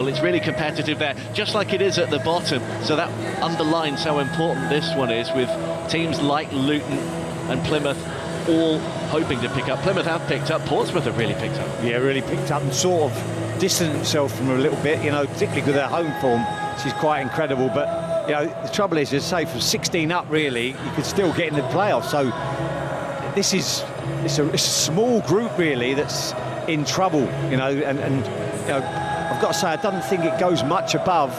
Well, it's really competitive there, just like it is at the bottom. So that underlines how important this one is, with teams like Luton and Plymouth all hoping to pick up. Plymouth have picked up, Portsmouth have really picked up. Yeah, really picked up and sort of distanced themselves from a little bit, you know, particularly with their home form, which is quite incredible. But, you know, the trouble is, as I say, from 16 up, really, you could still get in the playoffs. So this is, it's a small group, really, that's in trouble, you know, and you know, I've got to say, I don't think it goes much above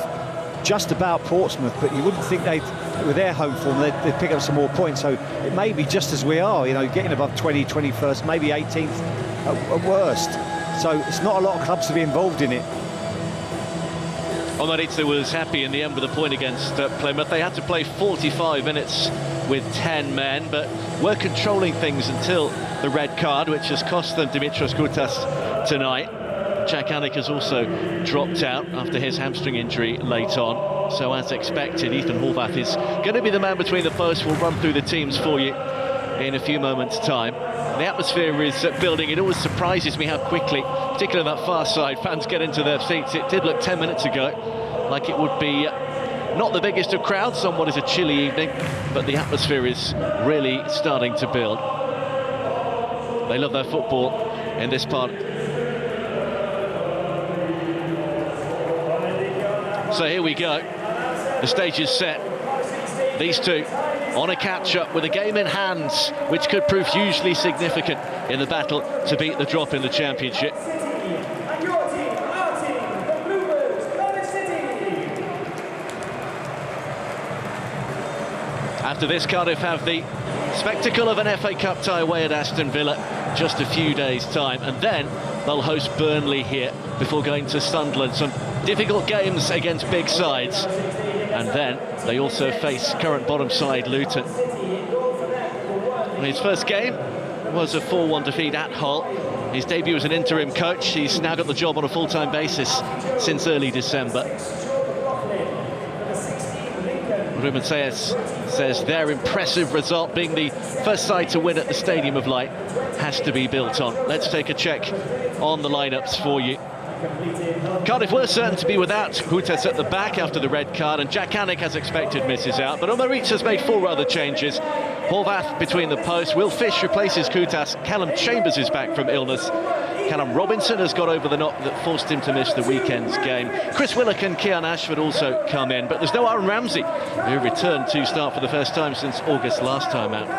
just about Portsmouth, but you wouldn't think they'd, with their home form, they'd pick up some more points. So it may be just as we are, you know, getting above 20, 21st, maybe 18th at worst. So it's not a lot of clubs to be involved in it. Omaritza was happy in the end with a point against Plymouth. They had to play 45 minutes with 10 men, but were controlling things until the red card, which has cost them Dimitros Koutas tonight. Jack Alec has also dropped out after his hamstring injury late on. So as expected, Ethan Horvath is going to be the man between the posts. We'll run through the teams for you in a few moments' time. The atmosphere is building. It always surprises me how quickly, particularly on that far side, fans get into their seats. It did look 10 minutes ago like it would be not the biggest of crowds. Somewhat is a chilly evening, but the atmosphere is really starting to build. They love their football in this part. So here we go. The stage is set. These two on a catch-up with a game in hand, which could prove hugely significant in the battle to beat the drop in the Championship. After this, Cardiff have the spectacle of an FA Cup tie away at Aston Villa just a few days' time, and then they'll host Burnley here before going to Sunderland. Some difficult games against big sides, and then they also face current bottom side Luton. His first game was a 4-1 defeat at Hull. His debut as an interim coach. He's now got the job on a full-time basis since early December. Ruben Sayers says their impressive result, being the first side to win at the Stadium of Light, has to be built on. Let's take a check on the lineups for you. Cardiff were certain to be without Koutas at the back after the red card, and Jack Alec, as expected, misses out. But Omaritza has made 4 other changes. Horvath between the posts. Will Fish replaces Koutas. Callum Chambers is back from illness. Callum Robinson has got over the knock that forced him to miss the weekend's game. Chris Willock and Kian Ashford also come in, but there's no Aaron Ramsey, who returned to start for the first time since August last time out.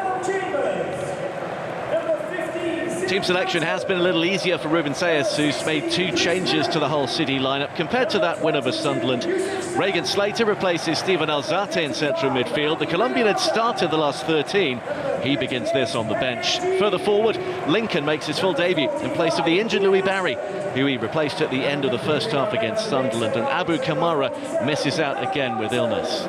Team selection has been a little easier for Ruben Sayers, who's made 2 changes to the Hull City lineup compared to that win over Sunderland. Regan Slater replaces Steven Alzate in central midfield. The Colombian had started the last 13. He begins this on the bench. Further forward, Lincoln makes his full debut in place of the injured Louis Barry, who he replaced at the end of the first half against Sunderland. And Abu Kamara misses out again with illness.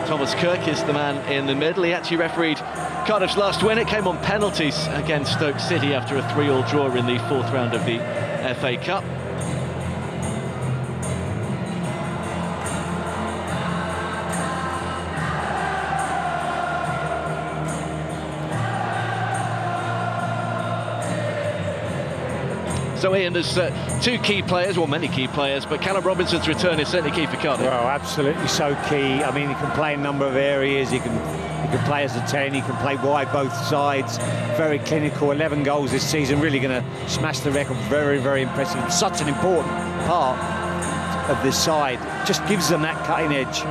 Thomas Kirk is the man in the middle. He actually refereed Cardiff's last win. It came on penalties against Stoke City after a 3-3 draw in the 4th round of the FA Cup. So Ian, there's 2 key players, well, many key players, but Callum Robinson's return is certainly key for Cardiff. Well, absolutely so key. I mean, he can play in a number of areas. He can play as a 10. He can play wide both sides. Very clinical. 11 goals this season. Really going to smash the record. Very, very impressive. Such an important part of this side. Just gives them that cutting edge.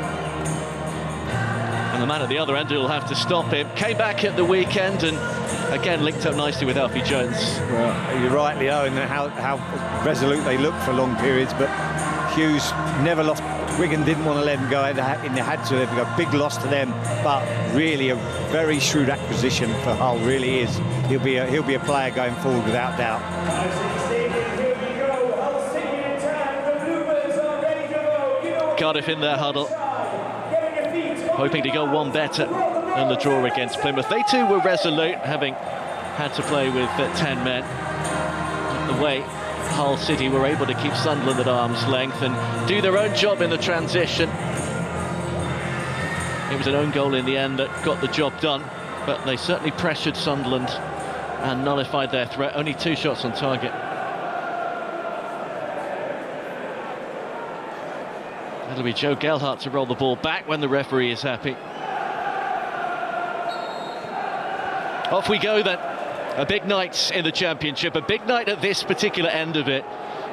And the man at the other end will have to stop him. Came back at the weekend and again linked up nicely with Alfie Jones. Well, you're rightly knowing how resolute they look for long periods, but Hughes never lost. Wigan didn't want to let him go in. They had to. They've got a big loss to them, but really a very shrewd acquisition for Hull. Really is. He'll be a player going forward without doubt. Cardiff in their huddle, hoping to go one better than the draw against Plymouth. They too were resolute, having had to play with 10 men. The way Hull City were able to keep Sunderland at arm's length and do their own job in the transition. It was an own goal in the end that got the job done, but they certainly pressured Sunderland and nullified their threat. Only 2 shots on target. It'll be Joe Gelhardt to roll the ball back when the referee is happy. Off we go then. A big night in the Championship, a big night at this particular end of it.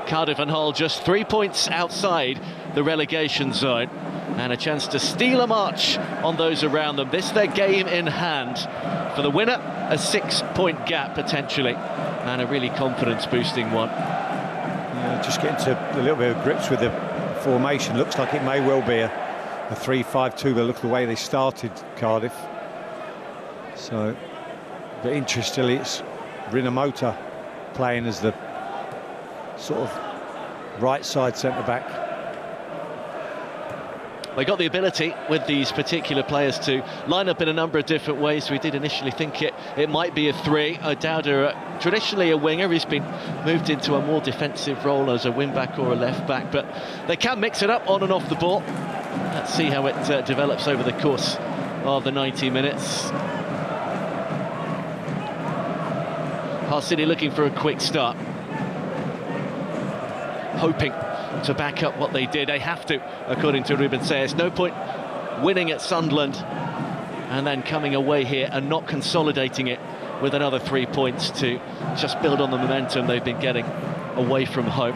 Cardiff and Hull just 3 points outside the relegation zone, and a chance to steal a march on those around them. This their game in hand. For the winner, a 6-point gap potentially, and a really confidence-boosting one. Yeah, just getting to a little bit of grips with the formation. Looks like it may well be a 3-5-2, but look at the way they started, Cardiff. So, but interestingly, it's Rinomhota playing as the sort of right side centre-back. They got the ability with these particular players to line up in a number of different ways. We did initially think it might be a 3. O'Dowda, traditionally a winger, he's been moved into a more defensive role as a wing-back or a left-back, but they can mix it up on and off the ball. Let's see how it develops over the course of the 90 minutes. Hull City looking for a quick start, hoping to back up what they did. They have to, according to Ruben Sayers. No point winning at Sunderland and then coming away here and not consolidating it with another 3 points to just build on the momentum they've been getting away from home.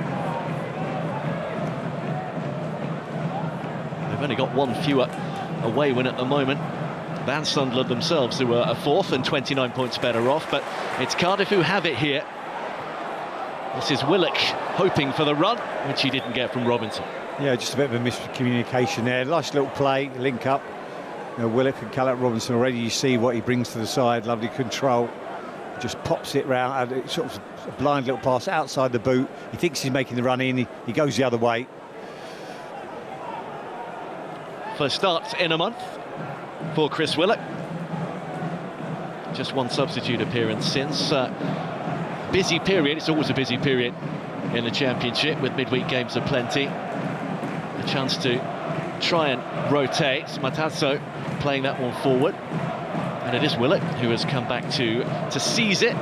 They've only got 1 fewer away win at the moment than Sunderland themselves, who are 4th and 29 points better off, but it's Cardiff who have it here. This is Willock hoping for the run, which he didn't get from Robinson. Yeah, just a bit of a miscommunication there. Nice little play, link up. You know, Willock and Callum Robinson, already you see what he brings to the side. Lovely control. Just pops it round. It's sort of a blind little pass outside the boot. He thinks he's making the run in. He goes the other way. First start in a month for Chris Willock. Just 1 substitute appearance since. Busy period. It's always a busy period in the Championship with midweek games aplenty. A chance to try and rotate. Matazzo playing that one forward, and it is Willock who has come back to seize it.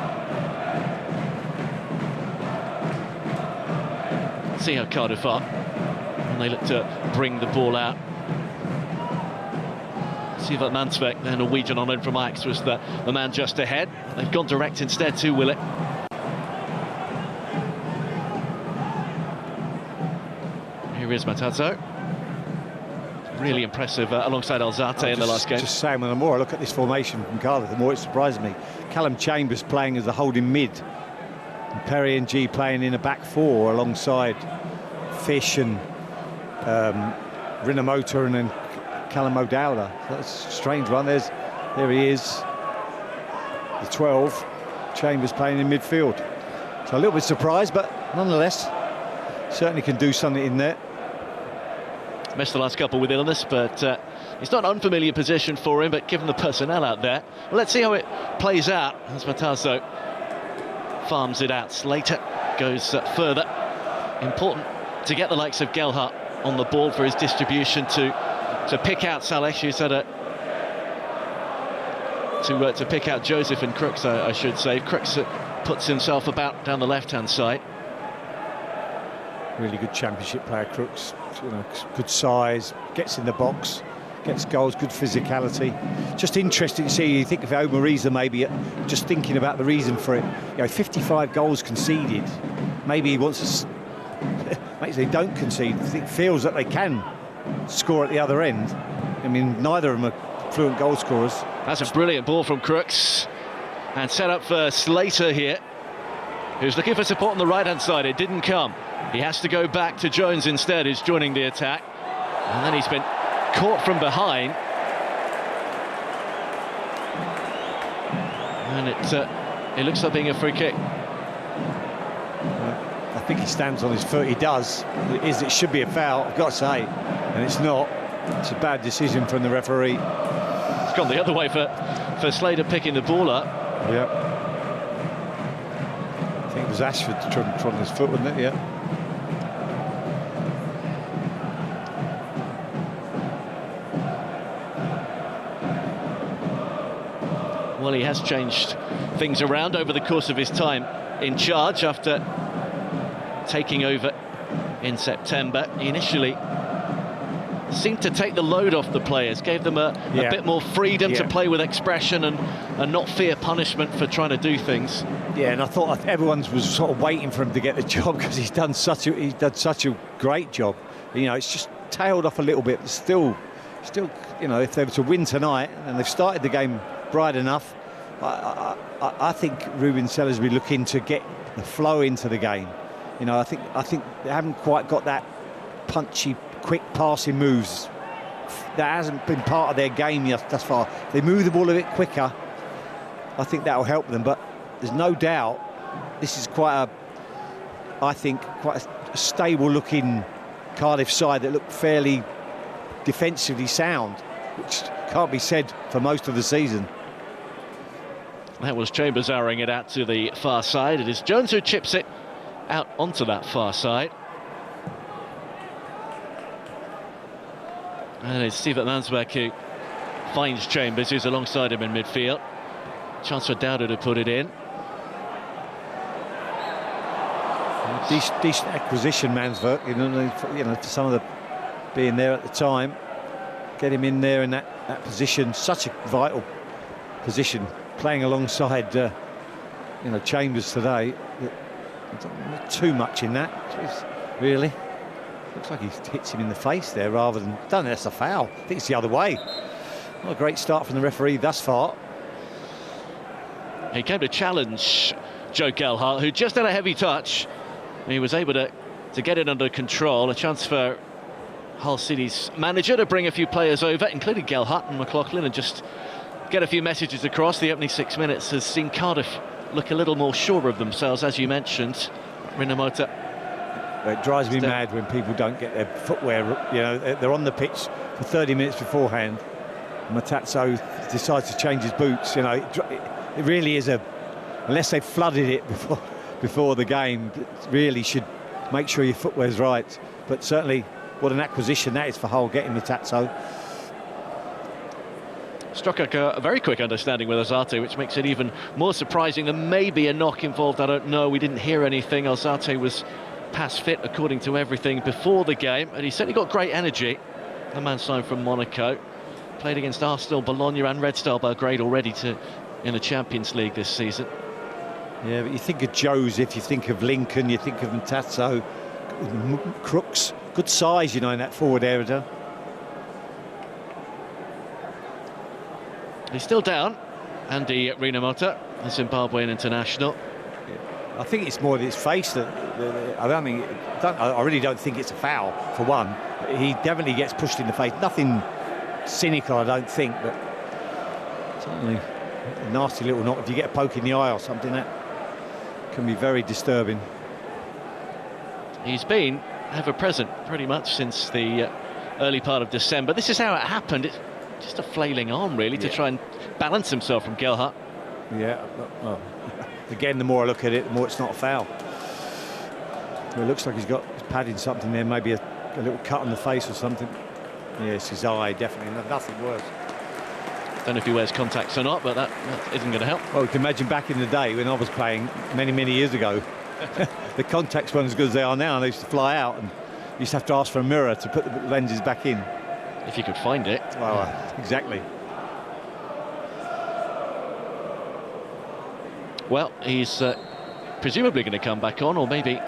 See how Cardiff are when they look to bring the ball out. Sivert Mansvik, the Norwegian on loan from Ajax, was the man just ahead. They've gone direct instead to Willock. Here is Matazzo. Really impressive alongside Alzate in the last game. Just saying, when the more I look at this formation from Cardiff, the more it surprises me. Callum Chambers playing as a holding mid, and Perry and G playing in a back 4 alongside Fish and Rinomhota and then Callum O'Dowda. That's a strange one. There he is, the 12. Chambers playing in midfield. So a little bit surprised, but nonetheless, certainly can do something in there. Missed the last couple with illness, but it's not an unfamiliar position for him, but given the personnel out there, well, let's see how it plays out as Matazzo farms it out. Slater goes further. Important to get the likes of Gelhardt on the ball for his distribution to pick out Saleh, who's had to pick out Joseph and Crooks, I should say. Crooks puts himself about down the left-hand side. Really good Championship player, Crooks. You know, good size, gets in the box, gets goals, good physicality. Just interesting to see. You think of Omariza maybe, just thinking about the reason for it. You know, 55 goals conceded. Maybe he wants to. Maybe they don't concede. He feels that they can score at the other end. I mean, neither of them are fluent goal scorers. That's a brilliant ball from Crooks, and set up for Slater here, who's looking for support on the right-hand side. It didn't come. He has to go back to Jones instead, who's joining the attack. And then he's been caught from behind. And it looks like being a free kick. I think he stands on his foot. He does. It should be a foul, I've got to say. And it's not. It's a bad decision from the referee. It's gone the other way for Slater picking the ball up. Yeah. I think it was Ashford trod on his foot, wasn't it? Yeah. Well, he has changed things around over the course of his time in charge after taking over in September. He initially seemed to take the load off the players, gave them a bit more freedom to play with expression and not fear punishment for trying to do things. Yeah, and I thought everyone was sort of waiting for him to get the job because he's done such a great job. You know, it's just tailed off a little bit, but still, you know, if they were to win tonight and they've started the game bright enough, I think Ruben Sellers will be looking to get the flow into the game. You know, I think they haven't quite got that punchy, quick passing moves. That hasn't been part of their game yet thus far. They move the ball a bit quicker. I think that will help them, but there's no doubt this is quite a stable-looking Cardiff side that look fairly defensively sound, which can't be said for most of the season. That was Chambers arrowing it out to the far side. It is Jones who chips it out onto that far side. And it's Steve Mansberg who finds Chambers, who's alongside him in midfield. Chance for Dowder to put it in. Decent acquisition, Mansberg. You know, to some of the being there at the time, get him in there in that position, such a vital position, playing alongside Chambers today. Not too much in that, really. Looks like he hits him in the face there rather than... I don't think that's a foul. I think it's the other way. Not a great start from the referee thus far. He came to challenge Joe Gelhardt, who just had a heavy touch. He was able to get it under control. A chance for Hull City's manager to bring a few players over, including Gelhardt and McLaughlin, and just get a few messages across. The opening 6 minutes has seen Cardiff look a little more sure of themselves, as you mentioned. Rinomhota. It drives me mad when people don't get their footwear. You know, they're on the pitch for 30 minutes beforehand. Matazzo decides to change his boots. You know, it really is unless they've flooded it before the game, really should make sure your footwear's right. But certainly, what an acquisition that is for Hull, getting Matazzo. Struck a very quick understanding with Ozate, which makes it even more surprising. There may be a knock involved, I don't know. We didn't hear anything. Ozate was past fit, according to everything, before the game, and he certainly got great energy. The man signed from Monaco, played against Arsenal, Bologna and Red Star Belgrade already in the Champions League this season. Yeah, but you think of Joseph, you think of Lincoln, you think of Matazzo, Crooks, good size, you know, in that forward area. He's still down, Andy Rinomhota, the Zimbabwean international. I think it's more his face that I really don't think it's a foul, for one. He definitely gets pushed in the face. Nothing cynical, I don't think, but certainly a nasty little knock. If you get a poke in the eye or something, that can be very disturbing. He's been ever present pretty much since the early part of December. This is how it happened. It's just a flailing arm, really, to try and balance himself from Gelhardt. Yeah, well, again, the more I look at it, the more it's not a foul. Well, it looks like he's padding something there, maybe a little cut on the face or something. Yes, his eye, definitely, nothing worse. Don't know if he wears contacts or not, but that isn't going to help. Well, you can imagine back in the day when I was playing many years ago, the contacts weren't as good as they are now, and they used to fly out, and you used to have to ask for a mirror to put the lenses back in. If you could find it. Well, exactly. Well, he's presumably going to come back on, or maybe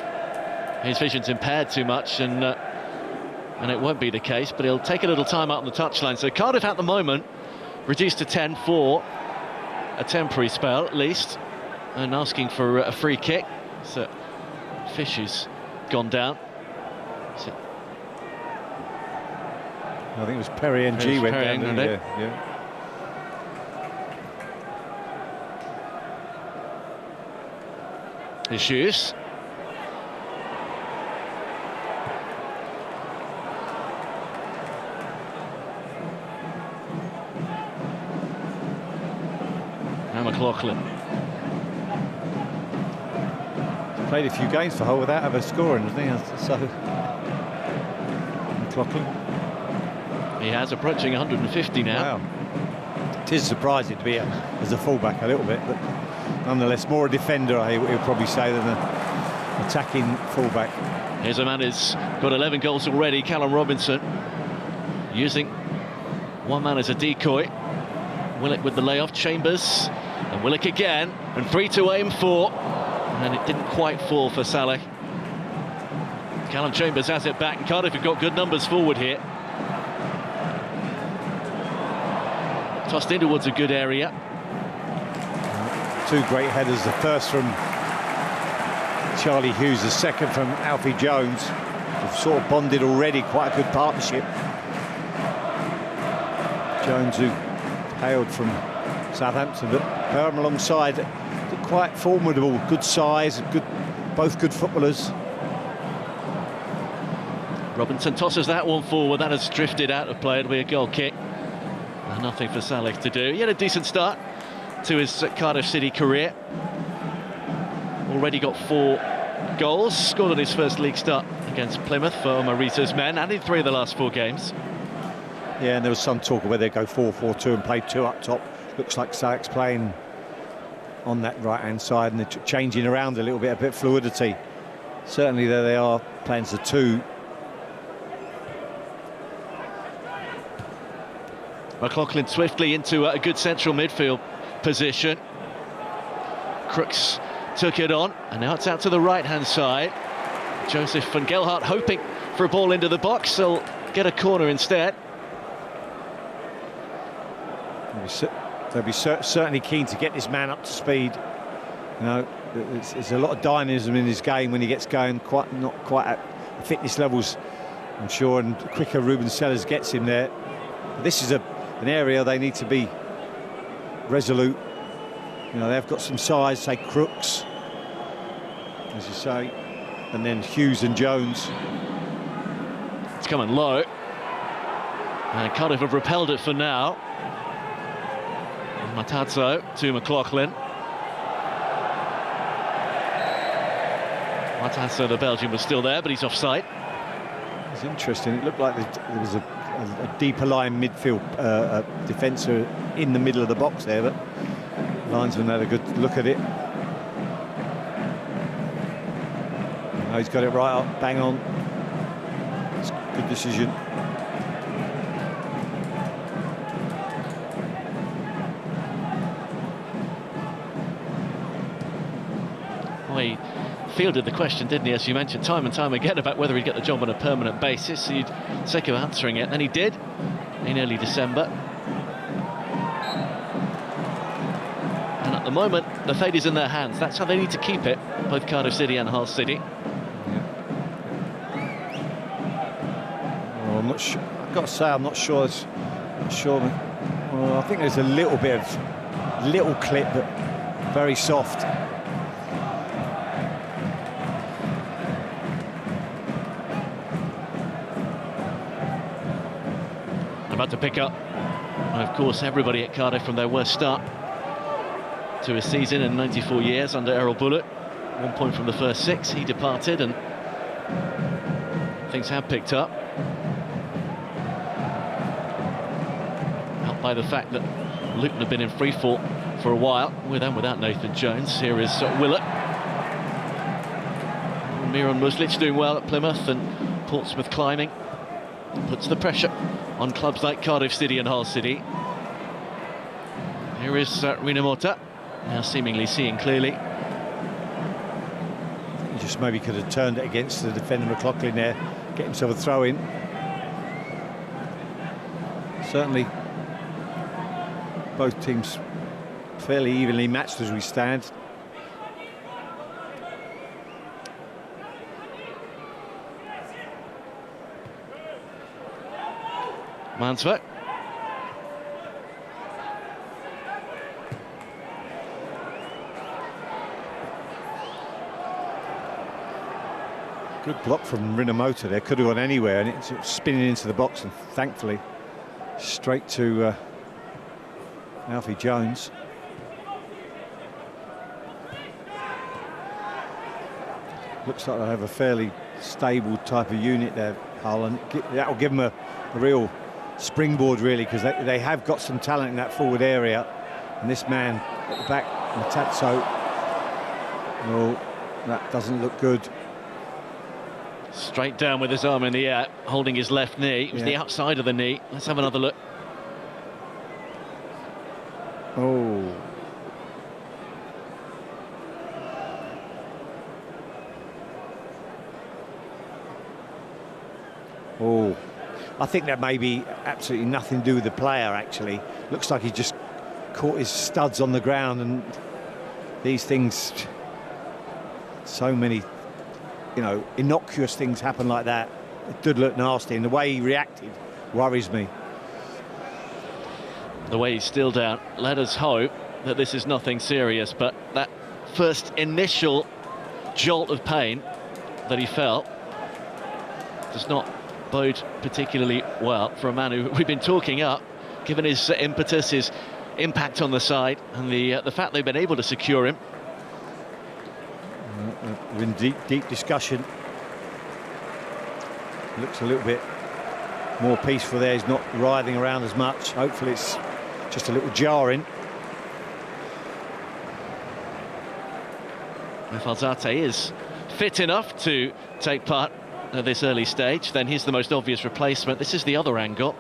his vision's impaired too much, and it won't be the case, but he'll take a little time out on the touchline. So Cardiff at the moment reduced to 10 for a temporary spell at least, and asking for a free kick. So Fish has gone down. So I think it was Perry NG went down. Yeah. His shoes. And McLaughlin. Played a few games for Hull without ever scoring, hasn't he? So McLaughlin. He has, approaching 150 now. Wow. It is surprising to be as a fullback a little bit, but nonetheless more a defender, he'll probably say, than an attacking fullback. Here's a man who's got 11 goals already, Callum Robinson, using one man as a decoy. Willock with the layoff, Chambers, and Willock again, and 3 to aim for, and it didn't quite fall for Saleh. Callum Chambers has it back, and Cardiff have got good numbers forward here. Tossed in towards a good area. 2 great headers, the first from Charlie Hughes, the second from Alfie Jones. They've sort of bonded already, quite a good partnership. Jones, who hailed from Southampton, but Perham alongside, quite formidable, good size, both good footballers. Robinson tosses that one forward, that has drifted out of play. It'll be a goal kick. And nothing for Saleh to do. He had a decent start to his Cardiff City career. Already got 4 goals, scored on his first league start against Plymouth for Marita's men, and in 3 of the last 4 games. Yeah, and there was some talk of whether they go 4-4-2 and play 2 up top. Looks like Saleh's playing on that right-hand side, and they're changing around a little bit, a bit of fluidity. Certainly there they are, playing as a 2. McLaughlin swiftly into a good central midfield position. Crooks took it on, and now it's out to the right-hand side. Joseph van Gelhardt hoping for a ball into the box. They'll get a corner instead. They'll be certainly keen to get this man up to speed. You know, there's a lot of dynamism in his game when he gets going. Not quite at fitness levels, I'm sure, and the quicker Ruben Sellers gets him there. But this is an area they need to be resolute. You know, they've got some size, say Crooks, as you say, and then Hughes and Jones. It's coming low, and Cardiff have repelled it for now. Matadzo to McLaughlin. Matadzo, the Belgian, was still there, but he's offside. It's interesting. It looked like there was a deeper line midfield defender in the middle of the box there, but linesman had a good look at it. Oh, he's got it right up, bang on. It's a good decision. Well, he fielded the question, didn't he, as you mentioned, time and time again, about whether he'd get the job on a permanent basis. He'd sick of answering it, and he did in early December. And at the moment, the fate is in their hands. That's how they need to keep it, both Cardiff City and Hull City. Yeah. Well, I'm not sure. I've got to say, I'm not sure. Well, I think there's a little bit of little clip, but very soft. About to pick up, and of course, everybody at Cardiff from their worst start to a season in 94 years under Errol Bullock. 1 point from the first 6, he departed, and things have picked up. Helped by the fact that Luton have been in free fall for a while, with and without Nathan Jones. Here is Willock. Miron Muslic doing well at Plymouth, and Portsmouth climbing. Puts the pressure on clubs like Cardiff City and Hull City. Here is Rinomota, now seemingly seeing clearly. He just maybe could have turned it against the defender McLaughlin there, get himself a throw-in. Certainly, both teams fairly evenly matched as we stand. Mansver. Good block from Rinomota there, could have gone anywhere, and it's spinning into the box, and thankfully straight to Alfie Jones. Looks like they have a fairly stable type of unit there, Hull, and that will give them a real springboard, really, because they have got some talent in that forward area, and this man at the back Matazzo. No, that doesn't look good. Straight down with his arm in the air, holding his left knee. It was the outside of the knee. Let's have another look. Oh. Oh. I think that may be absolutely nothing to do with the player, actually. Looks like he just caught his studs on the ground, and these things, so many, you know, innocuous things happen like that. It did look nasty, and the way he reacted worries me. The way he's still down, let us hope that this is nothing serious, but that first initial jolt of pain that he felt does not bode particularly well for a man who we've been talking up, given his impetus, his impact on the side, and the fact they've been able to secure him. We're in deep discussion. Looks a little bit more peaceful there. He's not writhing around as much. Hopefully it's just a little jarring. If Alzate is fit enough to take part at this early stage, then he's the most obvious replacement. This is the other angle.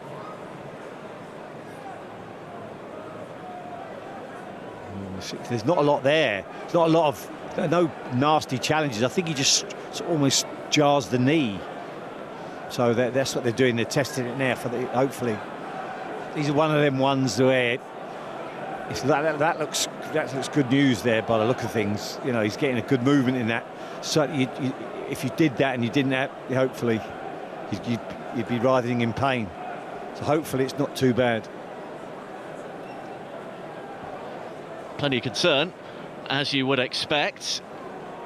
There's not a lot there. There's not a lot of, no nasty challenges. I think he just sort of almost jars the knee. So that's what they're doing. They're testing it now for hopefully. These are one of them ones where that looks good news there by the look of things. You know, he's getting a good movement in that. So if you did that and you didn't have, hopefully you'd be writhing in pain. So hopefully it's not too bad. Plenty of concern, as you would expect,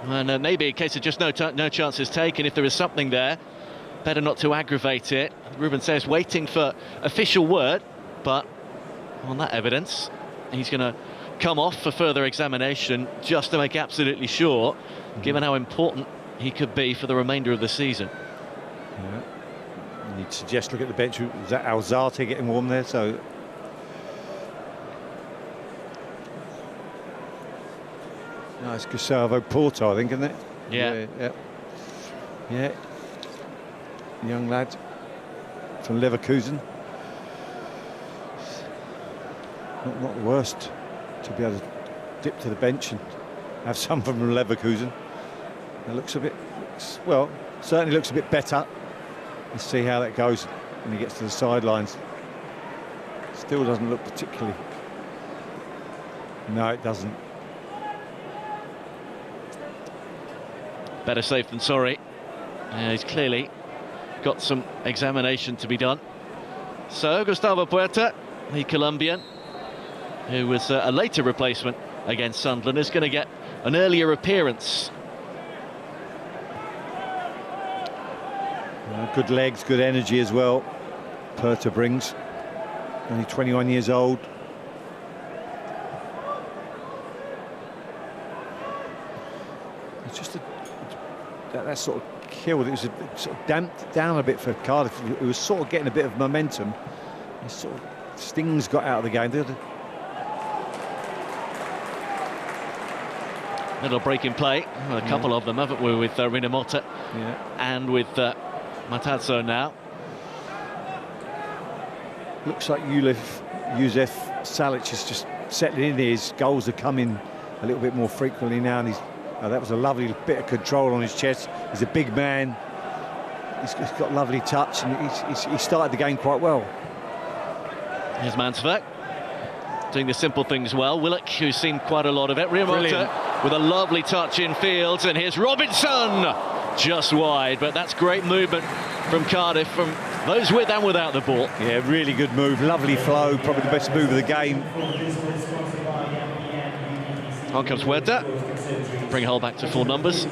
and maybe a case of just no chances taken. If there is something there, better not to aggravate it. Ruben says waiting for official word, but on that evidence, he's going to come off for further examination just to make absolutely sure, given how important he could be for the remainder of the season. Yeah. You'd suggest look at the bench. Is that Alzate getting warm there? So no, it's Gustavo Porto, I think, isn't it? Yeah. Young lad from Leverkusen. Not the worst to be able to dip to the bench and have some from Leverkusen. It looks a bit, well, certainly looks a bit better. Let's see how that goes when he gets to the sidelines. Still doesn't look particularly. No, it doesn't. Better safe than sorry. He's clearly got some examination to be done. So Gustavo Puerta, the Colombian, who was a later replacement against Sunderland, is going to get an earlier appearance. Good legs, good energy as well. Puerta brings. Only 21 years old. It's just that sort of killed. It was sort of damped down a bit for Cardiff. It was sort of getting a bit of momentum. It sort of stings got out of the game. Little break in play. A couple of them, haven't we, with Rinomhota and with Matazzo now. Looks like Youssef Salic is just settling in. His goals are coming a little bit more frequently now, and that was a lovely bit of control on his chest. He's a big man. He's got lovely touch, and he started the game quite well. Here's Mansverk doing the simple things well. Willock, who's seen quite a lot of it. Rinomhota with a lovely touch in field, and here's Robinson just wide, but that's great movement from Cardiff, from those with and without the ball. Yeah, really good move, lovely flow, probably the best move of the game. On comes Huerta, bring Hull back to full numbers.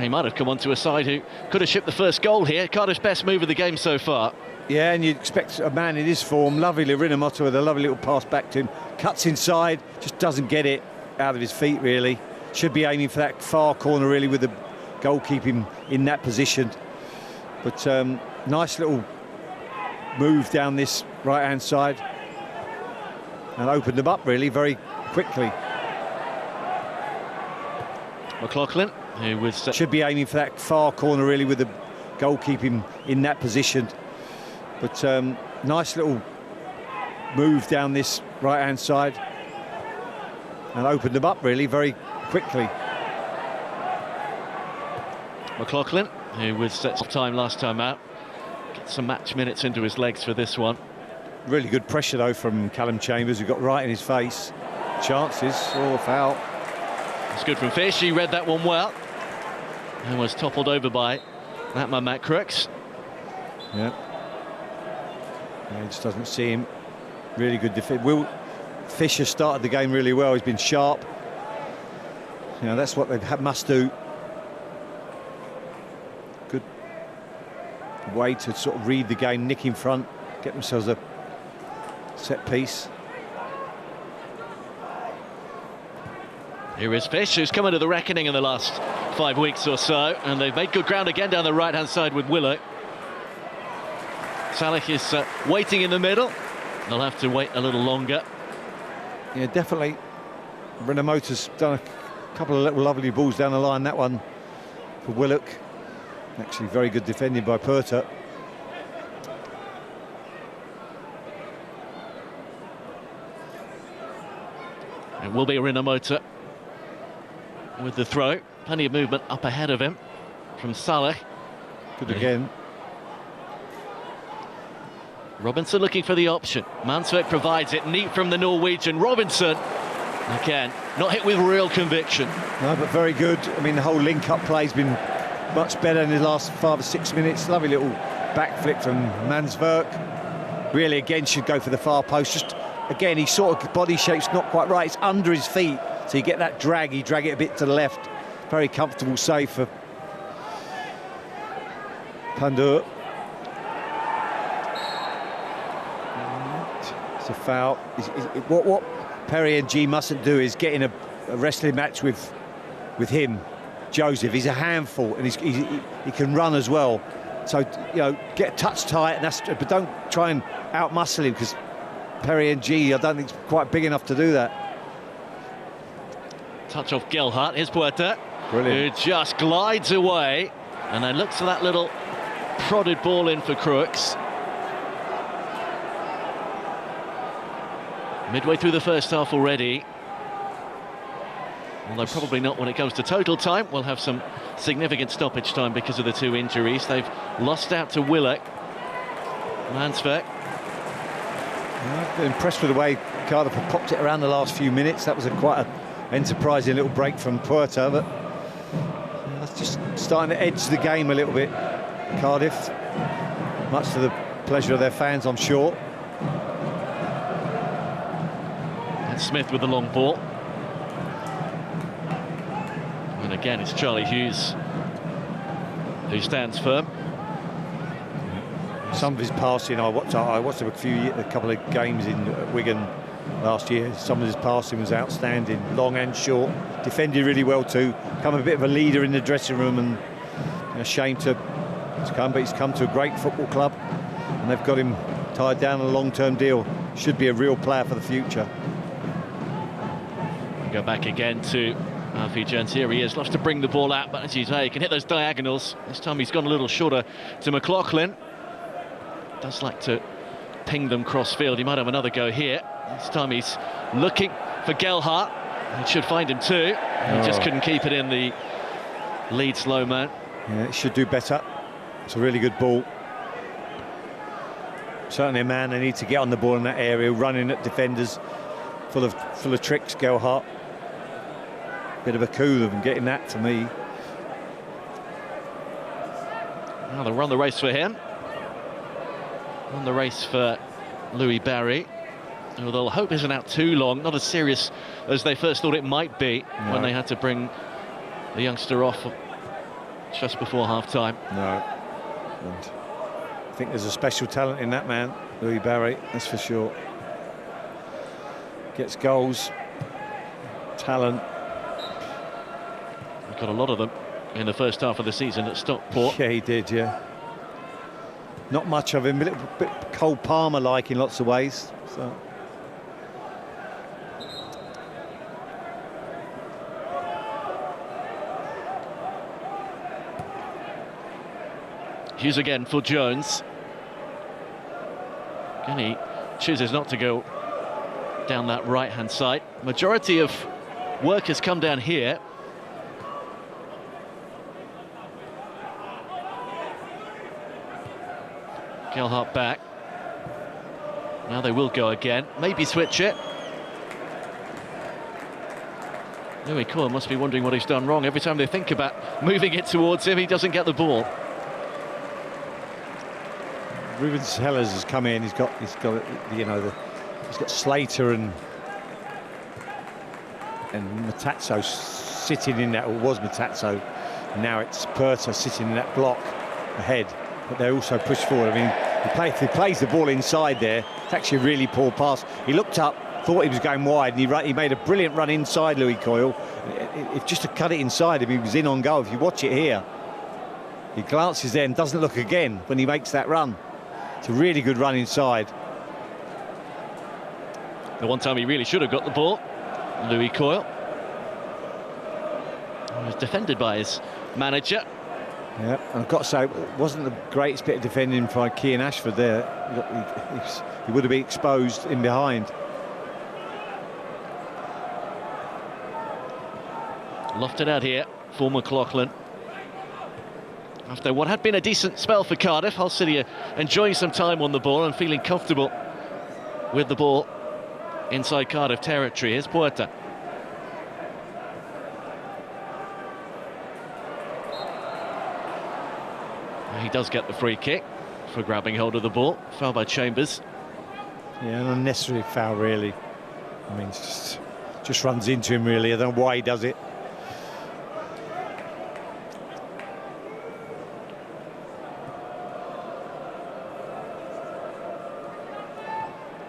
He might have come onto a side who could have shipped the first goal here. Cardiff's best move of the game so far. Yeah, and you'd expect a man in his form, lovely Rinomhota with a lovely little pass back to him. Cuts inside, just doesn't get it out of his feet, really. Should be aiming for that far corner, really, with the goalkeeping in that position. But nice little move down this right-hand side. and opened them up really very quickly. McLaughlin, who was... Should be aiming for that far corner really, with the goalkeeping in that position. But nice little move down this right-hand side and opened them up really very quickly. McLaughlin, who was set time last time out, gets some match minutes into his legs for this one. Really good pressure though from Callum Chambers, who got right in his face. Chances, foul. It's good from Fish, he read that one well and was toppled over by that man Matt Crooks. Yeah, he just doesn't see him. Really good defense. Will Fisher started the game really well. He's been sharp. You know, that's what they must do. Good way to sort of read the game, nick in front, get themselves a set piece. Here is Fish, who's come into the reckoning in the last 5 weeks or so, and they've made good ground again down the right-hand side with Willock. Saleh is waiting in the middle. They'll have to wait a little longer. Yeah, definitely. Renamota's done a couple of little lovely balls down the line. That one for Willock. Actually, very good defending by Puerta. It will be Renomota with the throw. Plenty of movement up ahead of him from Saleh. Good again. Robinson looking for the option. Mansverk provides it. Neat from the Norwegian. Robinson, again, not hit with real conviction. No, but very good. I mean, the whole link-up play's been much better in the last 5 or 6 minutes. Lovely little backflip from Mansverk. Really, again, should go for the far post. Just, again, his sort of body shape's not quite right. It's under his feet, so you get that drag. You drag it a bit to the left. Very comfortable save for Pandur. It's a foul. What Perry and G mustn't do is get in a wrestling match with him, Joseph. He's a handful, and he can run as well. So, you know, get touch tight, and but don't try and outmuscle him, because Perry and G, I don't think, is quite big enough to do that. Touch off Gelhardt. Here's Puerta, brilliant, who just glides away and then looks for that little prodded ball in for Crooks. Midway through the first half already. Although probably not when it comes to total time. We'll have some significant stoppage time because of the 2 injuries. They've lost out to Willock. Mansverk. I've been impressed with the way Cardiff have popped it around the last few minutes. That was quite an enterprising little break from Puerta, but that's just starting to edge the game a little bit, Cardiff. Much to the pleasure of their fans, I'm sure. And Smith with the long ball. And again, it's Charlie Hughes who stands firm. Some of his passing, I watched him a couple of games in Wigan last year. Some of his passing was outstanding, long and short. Defended really well too. Become a bit of a leader in the dressing room, and a shame to come, but he's come to a great football club, and they've got him tied down on a long-term deal. Should be a real player for the future. Go back again to Alfie Jones. Here he is, loves to bring the ball out, but as you say, he can hit those diagonals. This time he's gone a little shorter to McLaughlin. Does like to ping them cross-field. He might have another go here. This time he's looking for Gelhardt. He should find him too. He just couldn't keep it in, the lead slow man. Yeah, it should do better. It's a really good ball. Certainly a man they need to get on the ball in that area, running at defenders, full of tricks, Gelhardt. Bit of a coup of him getting that, to me. Now they'll run the race for him. On the race for Louis Barry, who they'll hope isn't out too long. Not as serious as they first thought it might be when they had to bring the youngster off just before half-time. No. And I think there's a special talent in that man, Louis Barry, that's for sure. Gets goals, talent. We've got a lot of them in the first half of the season at Stockport. Yeah, he did, yeah. Not much of him, a little bit Cole Palmer-like in lots of ways. So Hughes again for Jones. And he chooses not to go down that right-hand side. Majority of work has come down here. Gelhardt back. Now they will go again. Maybe switch it. Louis Coyle must be wondering what he's done wrong. Every time they think about moving it towards him, he doesn't get the ball. Ruben Sellers has come in. He's got you know, he's got Slater and Matazzo sitting in that, or was Matazzo. Now it's Puerta sitting in that block ahead. But they also push forward. I mean, if he plays the ball inside there, it's actually a really poor pass. He looked up, thought he was going wide, and he made a brilliant run inside, Louis Coyle. If just to cut it inside, if he was in on goal, if you watch it here, he glances there and doesn't look again when he makes that run. It's a really good run inside. The one time he really should have got the ball, Louis Coyle. He was defended by his manager. Yeah, and I've got to say, it wasn't the greatest bit of defending by Kean Ashford there. He would have been exposed in behind. Lofted out here for McLaughlin. After what had been a decent spell for Cardiff, Hull City are enjoying some time on the ball and feeling comfortable with the ball inside Cardiff territory. Here's Puerta. He does get the free kick for grabbing hold of the ball. Foul by Chambers. Yeah, an unnecessary foul, really. I mean, it's just runs into him, really. I don't know why he does it.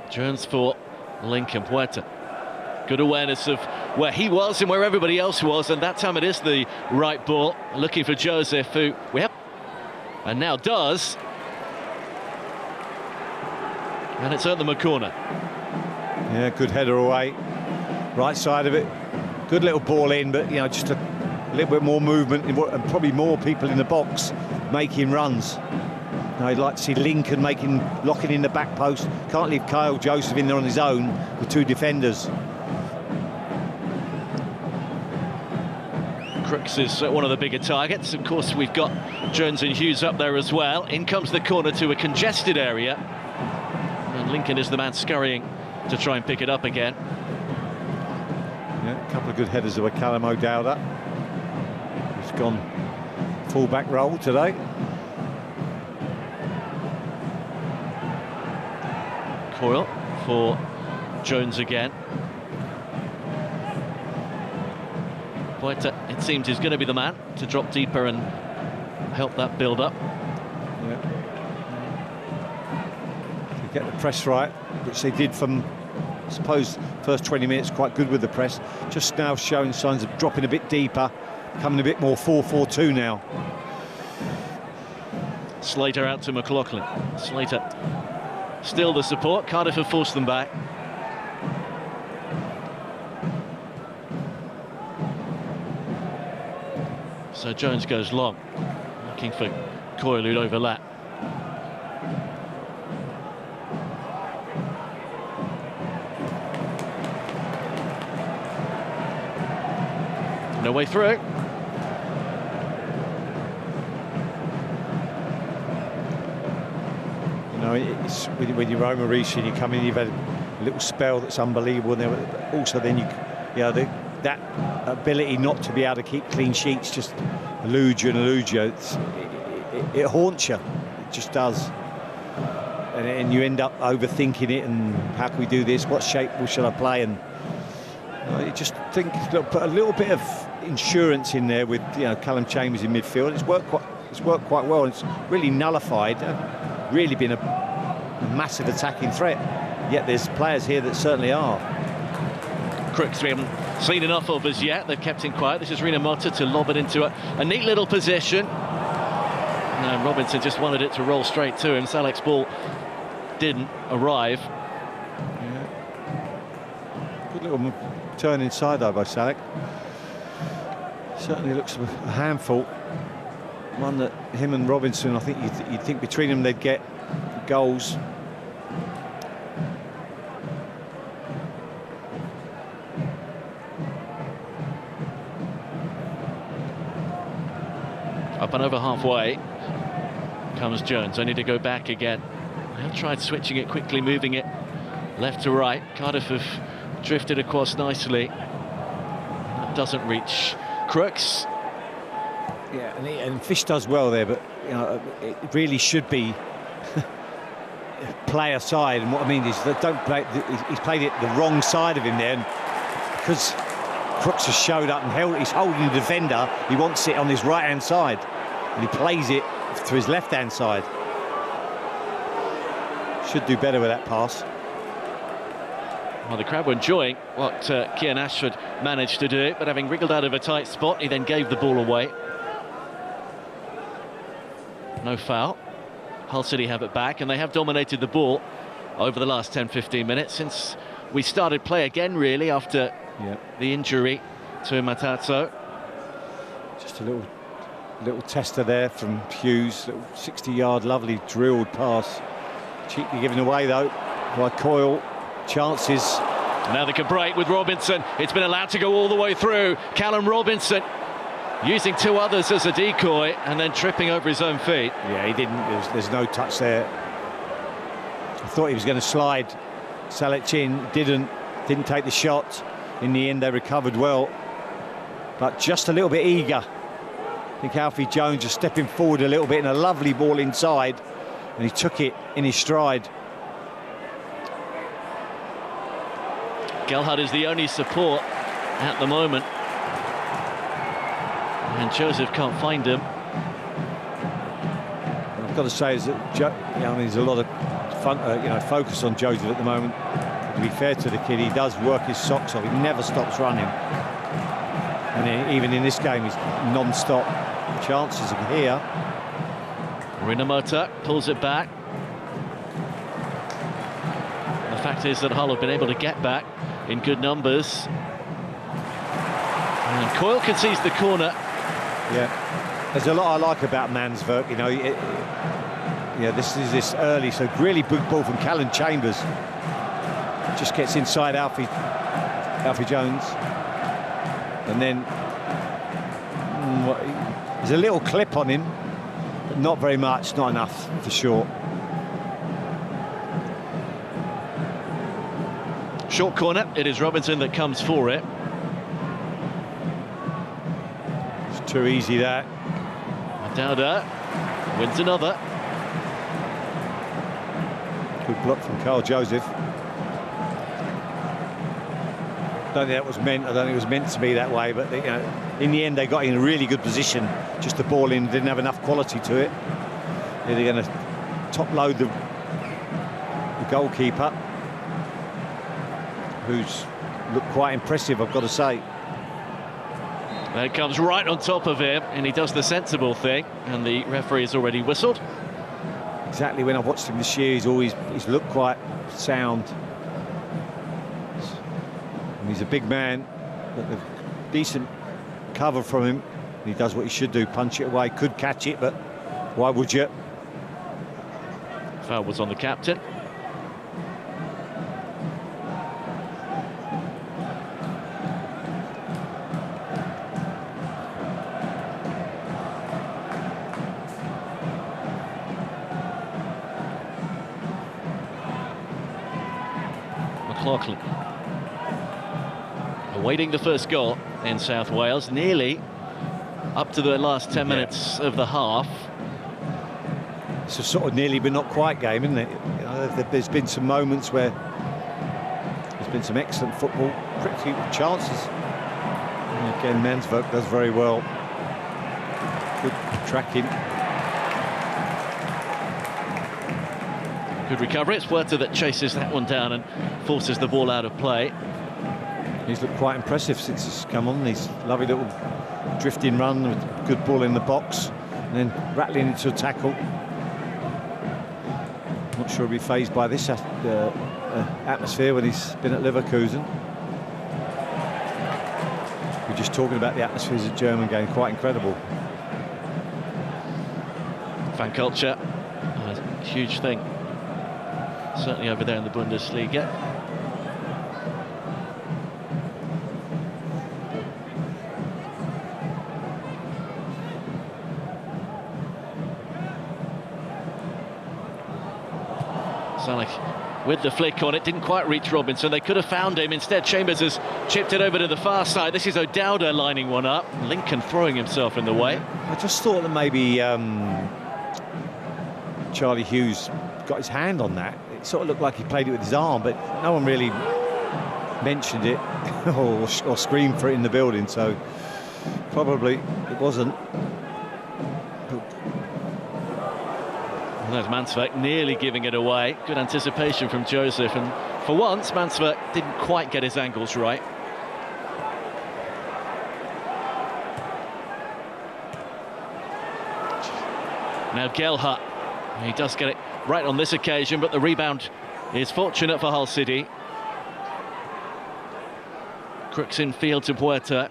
Jones for Lincoln. Puerta. Good awareness of where he was and where everybody else was, and that time it is the right ball. Looking for Joseph, who we have, and now does. And it's at the corner. Yeah, good header away. Right side of it. Good little ball in, but, you know, just a little bit more movement and probably more people in the box making runs. Now, I'd like to see Lincoln locking in the back post. Can't leave Kyle Joseph in there on his own with two defenders. Crooks is one of the bigger targets. Of course, we've got Jones and Hughes up there as well. In comes the corner to a congested area. And Lincoln is the man scurrying to try and pick it up again. Yeah, a couple of good headers of Callum O'Dowda. He's gone full-back role today. Coyle for Jones again. Puerta, it seems, is going to be the man to drop deeper and help that build up. Yeah. To get the press right, which they did from, I suppose, first 20 minutes, quite good with the press. Just now showing signs of dropping a bit deeper, becoming a bit more 4-4-2 now. Slater out to McLaughlin. Slater still the support. Cardiff have forced them back. So Jones goes long, looking for Coyle, who'd overlap. No way through. You know, it's when you're Roma Ricci and you come in, you've had a little spell that's unbelievable. And also, then that ability not to be able to keep clean sheets just eludes you and eludes you. It haunts you. It just does. And you end up overthinking it. And how can we do this? What shape should I play? And you just think, put a little bit of insurance in there with Callum Chambers in midfield. It's worked quite well. It's really nullified. Really been a massive attacking threat. Yet there's players here that certainly are. Crooks we haven't seen enough of as yet. They've kept him quiet. This is Rina Motta to lob it into a neat little position. And Robinson just wanted it to roll straight to him. Salek's ball didn't arrive. Yeah. Good little turn inside though by Salek. Certainly looks a handful. one that him and Robinson, I think you'd think between them they'd get goals. Up and over halfway comes Jones, only to go back again. They've tried switching it quickly, moving it left to right. Cardiff have drifted across nicely. That doesn't reach Crooks. Yeah, and Fish does well there, but you know, it really should be play aside. And what I mean is that don't play. He's played it the wrong side of him there, and because Crooks has showed up and he's holding the defender. He wants it on his right-hand side, and he plays it to his left-hand side. Should do better with that pass. Well, the crowd were enjoying what Kian Ashford managed to do, but having wriggled out of a tight spot, he then gave the ball away. No foul. Hull City have it back, and they have dominated the ball over the last 10-15 minutes since we started play again, really, after the injury to Matazzo. Just a little tester there from Hughes, little 60-yard lovely drilled pass. Cheaply given away though by Coyle. Chances. Now they can break with Robinson. It's been allowed to go all the way through. Callum Robinson using two others as a decoy and then tripping over his own feet. Yeah, he didn't. There's no touch there. I thought he was going to slide Salic in. Didn't take the shot. In the end, they recovered well, but just a little bit eager. I think Alfie Jones just stepping forward a little bit, and a lovely ball inside, and he took it in his stride. Gelhardt is the only support at the moment, and Joseph can't find him. I've got to say is that there's a lot of fun, focus on Joseph at the moment. To be fair to the kid, he does work his socks off. He never stops running, and even in this game, he's non-stop. Chances are here. Rinomota pulls it back. The fact is that Hull have been able to get back in good numbers. And Coyle concedes the corner. Yeah, there's a lot I like about Mansverk. This early, so really big ball from Callan Chambers. Just gets inside Alfie Jones, and then there's a little clip on him, but not very much, not enough for sure. Short corner, it is Robinson that comes for it. It's too easy that. Dowda wins another. Good block from Carl Joseph. I don't think that was meant. I don't think it was meant to be that way. But in the end, they got in a really good position. Just the ball in didn't have enough quality to it. They're going to top load the goalkeeper, who's looked quite impressive, I've got to say. That comes right on top of him, and he does the sensible thing, and the referee has already whistled. Exactly, when I've watched him this year, he's looked quite sound. And he's a big man, but a decent cover from him. He does what he should do, punch it away, could catch it, but why would you? Foul was on the captain. McLaughlin awaiting the first goal in South Wales, nearly up to the last 10 minutes of the half. It's a sort of nearly but not quite game, isn't it? There's been some moments where there's been some excellent football, pretty good chances. And again, Mansverk does very well. Good tracking. Good recovery. It's Huerta that chases that one down and forces the ball out of play. He's looked quite impressive since he's come on. He's lovely little drifting run with a good ball in the box and then rattling into a tackle. Not sure he'll be fazed by this atmosphere when he's been at Leverkusen. We're just talking about the atmospheres at German game, quite incredible. Fan culture, a huge thing, certainly over there in the Bundesliga. Salah with the flick on it, didn't quite reach Robinson. They could have found him. Instead, Chambers has chipped it over to the far side. This is O'Dowda lining one up. Lincoln throwing himself in the way. I just thought that maybe Charlie Hughes got his hand on that. It sort of looked like he played it with his arm, but no one really mentioned it or screamed for it in the building, so probably it wasn't. There's Mansverk nearly giving it away. Good anticipation from Joseph, and for once Mansverk didn't quite get his angles right. Now Gelhardt, he does get it right on this occasion, but the rebound is fortunate for Hull City. Crooks in field to Puerta.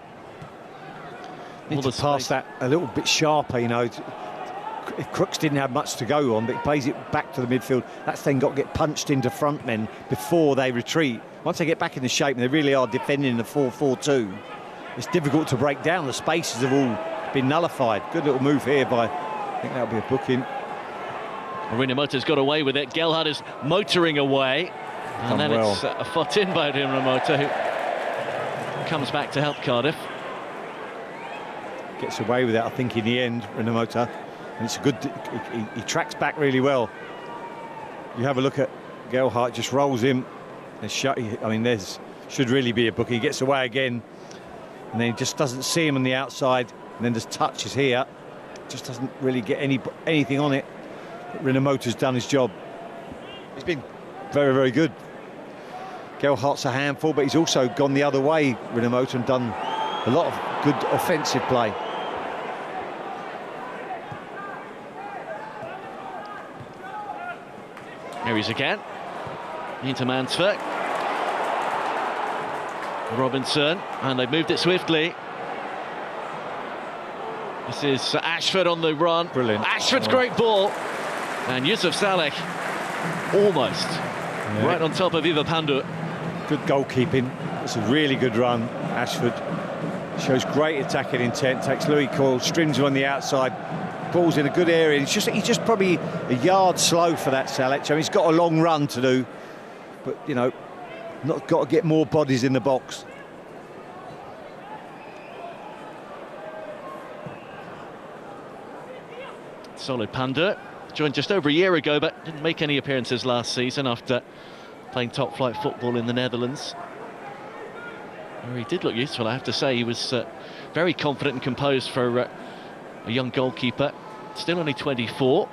Need to pass that a little bit sharper, you know. If Crooks didn't have much to go on, but he plays it back to the midfield, that's then got to get punched into front men before they retreat. Once they get back in the shape, and they really are defending the 4-4-2, it's difficult to break down. The spaces have all been nullified. Good little move here by, I think that'll be a booking. Rinamoto's got away with it. Gelhardt is motoring away, and then well, it's a foot in by Rinamoto, who comes back to help Cardiff. Gets away with it, I think, in the end, Rinamoto. And it's a good, he tracks back really well. You have a look at Gelhardt, just rolls him. I mean, there's should really be a book. He gets away again, and then he just doesn't see him on the outside. And then there's touches here, just doesn't really get anything on it. But Rinamoto's done his job. He's been very, very good. Gelhardt's a handful, but he's also gone the other way, Rinamoto, and done a lot of good offensive play. Here he is again, into Mansverk. Robinson, and they've moved it swiftly. This is Ashford on the run. Brilliant. Ashford's great ball. And Yusuf Saleh almost right on top of Iva Pandu. Good goalkeeping. It's a really good run. Ashford shows great attacking intent, takes Louis Coyle, strings him on the outside. Ball's in a good area. He's just probably a yard slow for that Saleh. I mean, he's got a long run to do, but you know, not got to get more bodies in the box. Solid Pandu, joined just over a year ago, but didn't make any appearances last season after playing top flight football in the Netherlands. Where he did look useful, I have to say. He was very confident and composed for a young goalkeeper. Still only 24.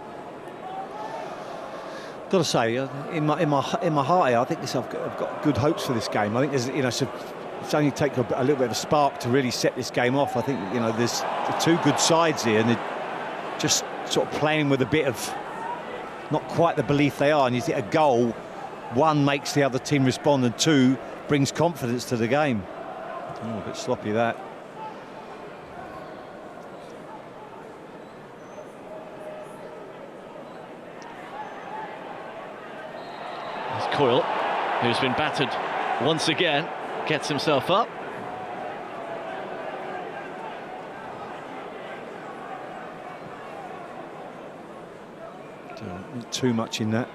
Got to say, in my heart, I think I've got good hopes for this game. I think there's, you know, it's only take a little bit of a spark to really set this game off. I think, you know, there's two good sides here, and they're just sort of playing with a bit of not quite the belief they are. And you think a goal, one makes the other team respond, and two brings confidence to the game. Oh, a bit sloppy that. Coyle, who's been battered once again, gets himself up. Don't need too much in that.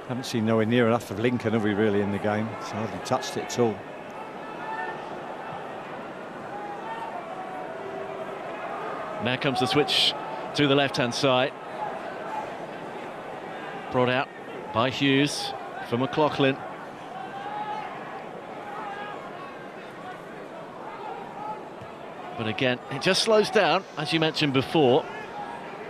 Haven't seen nowhere near enough of Lincoln, have we, really, in the game? He's hardly touched it at all. Now comes the switch to the left-hand side. Brought out by Hughes for McLaughlin. But again, it just slows down, as you mentioned before.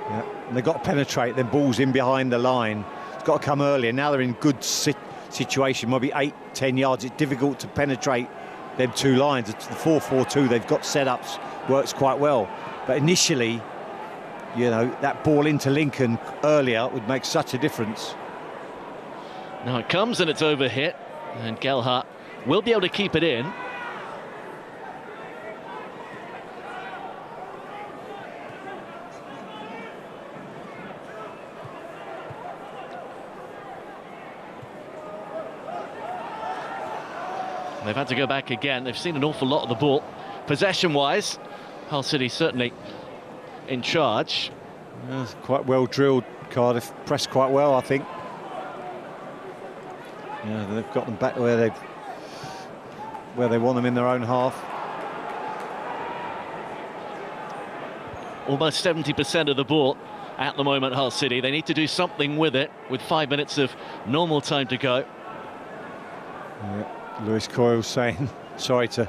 Yeah, and they've got to penetrate, then balls in behind the line. It's got to come earlier. Now they're in good situation, maybe 8-10 yards. It's difficult to penetrate them two lines. It's the 4-4-2 they've got set up, works quite well. But initially, you know, that ball into Lincoln earlier would make such a difference. Now it comes and it's overhit, and Gelhardt will be able to keep it in. They've had to go back again. They've seen an awful lot of the ball. Possession-wise, Hull City certainly in charge. Yeah, quite well drilled. Cardiff pressed quite well, I think. Yeah, they've got them back where they want them in their own half. Almost 70% of the ball at the moment, Hull City. They need to do something with it, with 5 minutes of normal time to go. Yeah, Lewis Coyle saying sorry to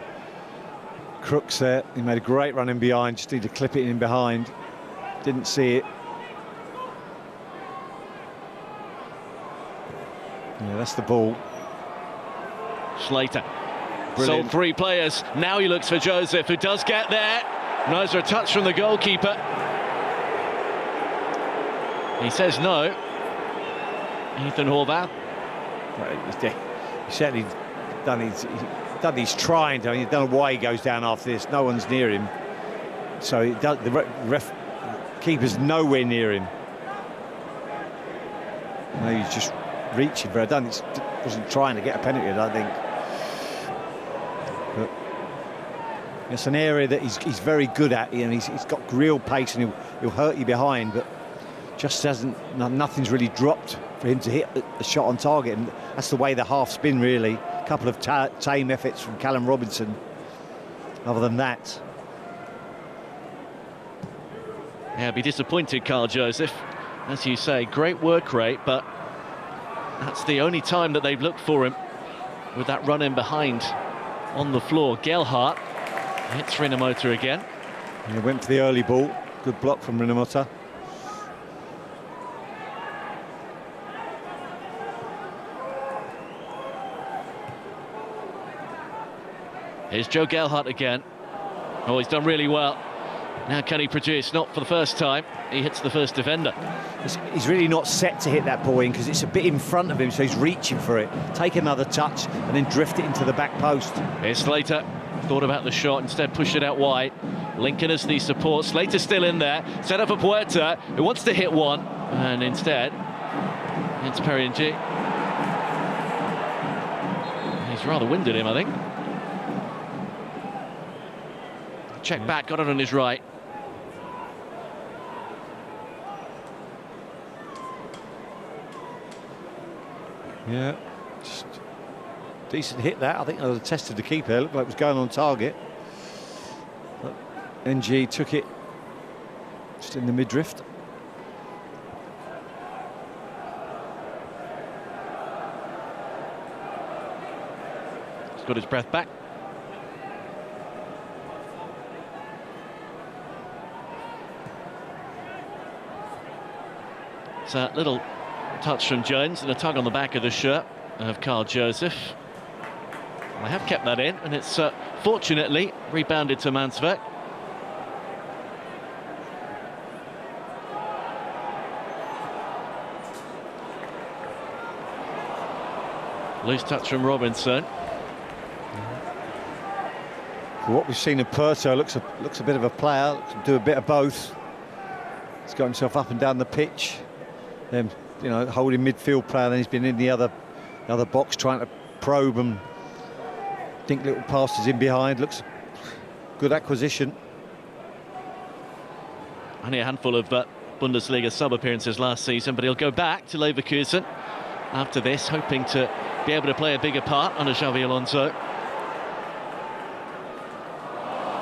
Crooks there. He made a great run in behind, just need to clip it in behind. Didn't see it. Yeah, that's the ball. Slater. Brilliant. Sold 3 players. Now he looks for Joseph, who does get there. Nice a touch from the goalkeeper. He says no. Ethan Horvath. He's certainly done his trying. I don't know why he goes down after this. No one's near him. So the keeper's nowhere near him. Maybe he's just reaching, but he wasn't trying to get a penalty, I don't think. But it's an area that he's very good at, and he's got real pace, and he'll hurt you behind, but just nothing's really dropped for him to hit the shot on target, and that's the way the half's been, really. A couple of tame efforts from Callum Robinson. Other than that, yeah, be disappointed, Carl Joseph. As you say, great work rate, but that's the only time that they've looked for him, with that run in behind on the floor. Gelhardt hits Rinomhota again. And he went for the early ball. Good block from Rinomhota. Here's Joe Gelhardt again. Oh, he's done really well. Now can he produce? Not for the first time. He hits the first defender. He's really not set to hit that ball in, because it's a bit in front of him, so he's reaching for it. Take another touch and then drift it into the back post. Here's Slater. Thought about the shot, instead pushed it out wide. Lincoln as the support. Slater's still in there. Set up for Puerta, who wants to hit one. And instead, it's Perry-Ng. He's rather winded him, I think. Check back, got it on his right. Yeah, just decent hit that. I think I tested the keeper. It looked like it was going on target. But NG took it just in the mid-drift. He's got his breath back. It's a little touch from Jones and a tug on the back of the shirt of Carl Joseph. They have kept that in, and it's fortunately rebounded to Mansverk. Loose touch from Robinson. For what we've seen of Puerto, looks a bit of a player. Looks to do a bit of both. He's got himself up and down the pitch. Then, you know, holding midfield player. Then he's been in the other box trying to probe and dink little passes in behind. Looks good acquisition. Only a handful of Bundesliga sub-appearances last season, but he'll go back to Leverkusen after this, hoping to be able to play a bigger part under Xabi Alonso.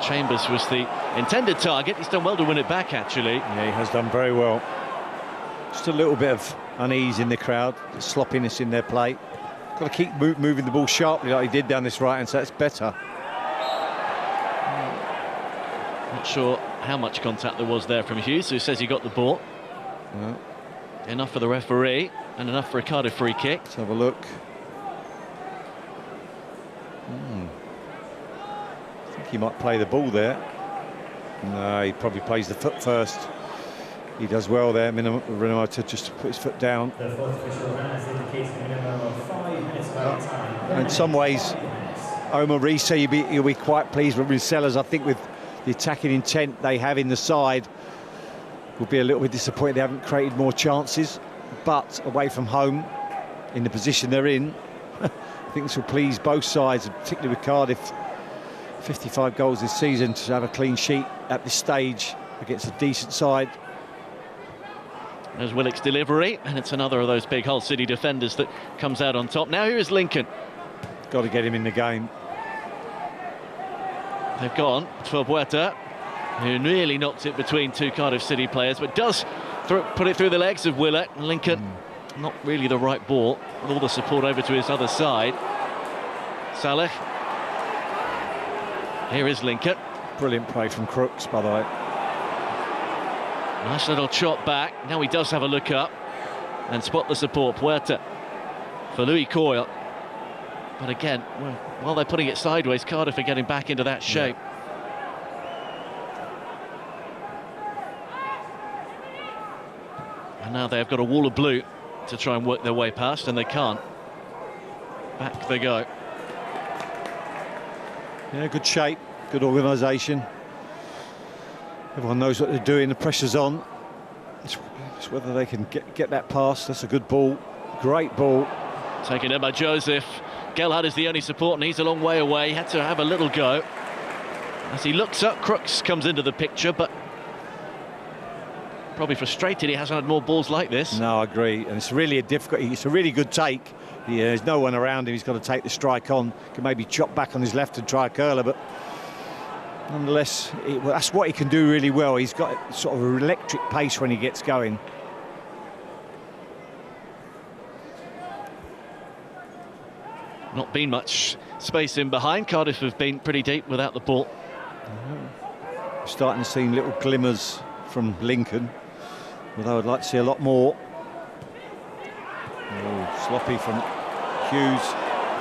Chambers was the intended target. He's done well to win it back, actually. Yeah, he has done very well. Just a little bit of unease in the crowd, sloppiness in their play. Got to keep moving the ball sharply like he did down this right-hand side. It's better. Not sure how much contact there was there from Hughes, who says he got the ball. Yeah. Enough for the referee and enough for a Cardiff free kick. Let's have a look. I think he might play the ball there. No, he probably plays the foot first. He does well there, Rinomhota, just to put his foot down. The fourth official has indicated a minimum of 5 minutes by time. In some ways, Omar Risa, you'll be quite pleased with Sellers. I think with the attacking intent they have in the side, will be a little bit disappointed they haven't created more chances. But away from home, in the position they're in, I think this will please both sides, particularly with Cardiff. 55 goals this season, to have a clean sheet at this stage against a decent side. There's Willock's delivery, and it's another of those big Hull City defenders that comes out on top. Now here is Lincoln. Got to get him in the game. They've gone for Puerta, who nearly knocked it between two Cardiff City players, but does put it through the legs of Willock. Lincoln, not really the right ball, with all the support over to his other side. Saleh. Here is Lincoln. Brilliant play from Crooks, by the way. Nice little chop back. Now he does have a look up and spot the support. Puerta for Louis Coyle. But again, while they're putting it sideways, Cardiff are getting back into that shape. And now they've got a wall of blue to try and work their way past, and they can't. Back they go. Yeah, good shape, good organisation. Everyone knows what they're doing, the pressure's on. It's whether they can get that pass. That's a good ball, great ball. Taken in by Joseph. Gelhardt is the only support, and he's a long way away. He had to have a little go. As he looks up, Crooks comes into the picture, but probably frustrated he hasn't had more balls like this. No, I agree, and it's really it's a really good take. There's no one around him, he's got to take the strike on. Can maybe chop back on his left and try a curler, but nonetheless, that's what he can do really well. He's got sort of an electric pace when he gets going. Not been much space in behind. Cardiff have been pretty deep without the ball. We're starting to see little glimmers from Lincoln, although I'd like to see a lot more. Oh, sloppy from Hughes.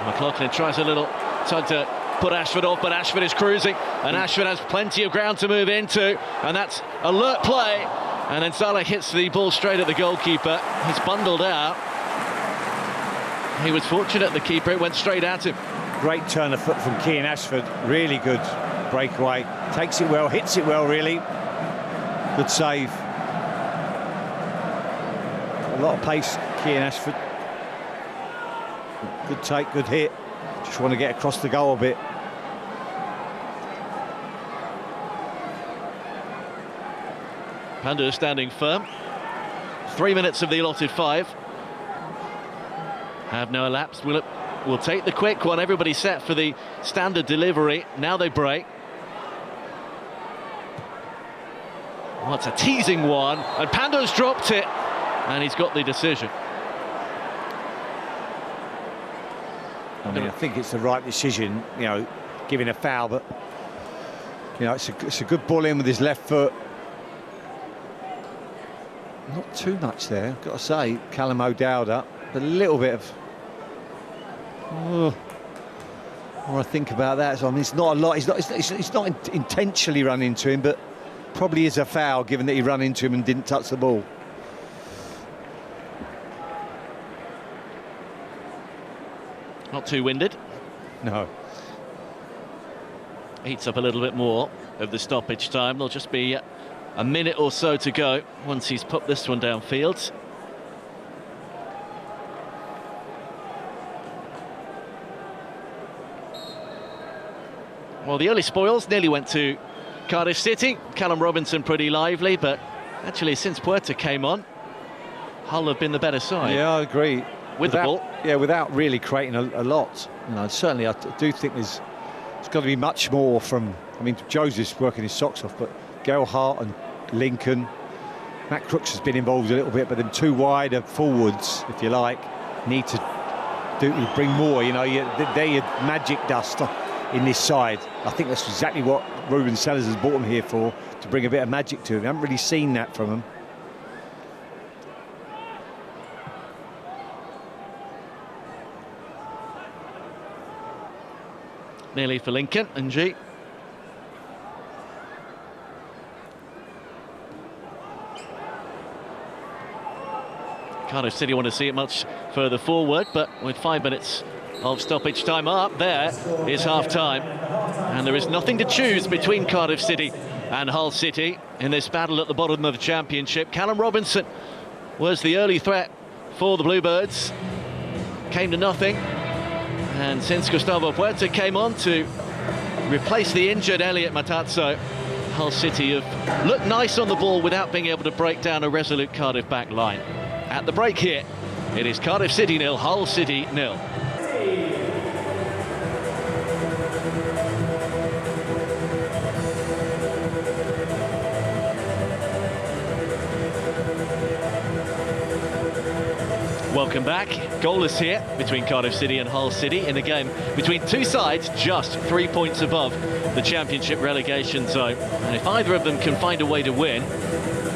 McLaughlin tries a little tug to put Ashford off, but Ashford is cruising, and Ashford has plenty of ground to move into, and that's alert play. And then Saleh hits the ball straight at the goalkeeper. He's bundled out. He was fortunate, the keeper, it went straight at him. Great turn of foot from Keane Ashford, really good breakaway. Takes it well, hits it well, really. Good save. A lot of pace, Keane Ashford. Good take, good hit. Just want to get across the goal a bit. Pandu standing firm. 3 minutes of the allotted 5. Have no elapsed. We'll take the quick one. Everybody set for the standard delivery. Now they break. Oh, it's a teasing one, and Pando's dropped it, and he's got the decision. I mean, I think it's the right decision, you know, giving a foul, but you know, it's a good ball in with his left foot. Not too much there, I've got to say. Callum O'Dowda, a little bit of. Oh, when I think about that, so I mean, it's not a lot. It's not intentionally run into him, but probably is a foul, given that he ran into him and didn't touch the ball. Not too winded. No. Eats up a little bit more of the stoppage time. There'll just be a minute or so to go once he's put this one downfield. Well, the early spoils nearly went to Cardiff City. Callum Robinson pretty lively, but actually since Puerta came on, Hull have been the better side. Yeah, I agree. With the ball. Yeah, without really creating a lot. You know, certainly I do think there's got to be much more from, I mean, Joseph's working his socks off, but Gelhardt and Lincoln, Matt Crooks has been involved a little bit, but them two wider forwards, if you like, need to bring more. You know, they're your magic dust in this side. I think that's exactly what Ruben Sellers has brought him here for, to bring a bit of magic to him. I haven't really seen that from him. Nearly for Lincoln, and G. Cardiff City want to see it much further forward, but with 5 minutes of stoppage time up, there is half-time. And there is nothing to choose between Cardiff City and Hull City in this battle at the bottom of the championship. Callum Robinson was the early threat for the Bluebirds. Came to nothing. And since Gustavo Puerta came on to replace the injured Elliot Matazzo, Hull City have looked nice on the ball without being able to break down a resolute Cardiff back line. At the break here, it is Cardiff City 0, Hull City 0. Welcome back. Goalless here between Cardiff City and Hull City in a game between two sides just 3 points above the Championship relegation zone. And if either of them can find a way to win,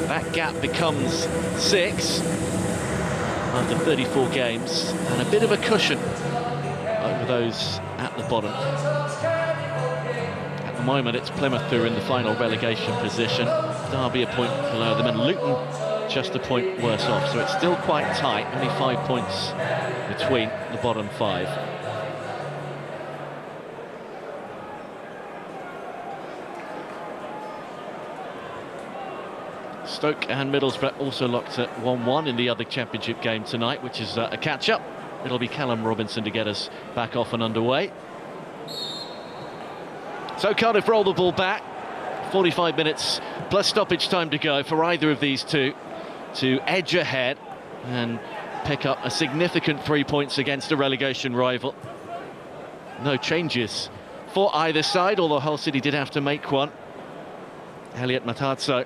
that gap becomes 6 after 34 games and a bit of a cushion over those at the bottom. At the moment, it's Plymouth who are in the final relegation position. Derby a point below them, and Luton just a point worse off, so it's still quite tight, only 5 points between the bottom 5. Stoke and Middlesbrough also locked at 1-1 in the other Championship game tonight, which is a catch-up. It'll be Callum Robinson to get us back off and underway. So Cardiff roll the ball back, 45 minutes plus stoppage time to go for either of these two to edge ahead and pick up a significant 3 points against a relegation rival. No changes for either side, although Hull City did have to make one. Elliot Matazzo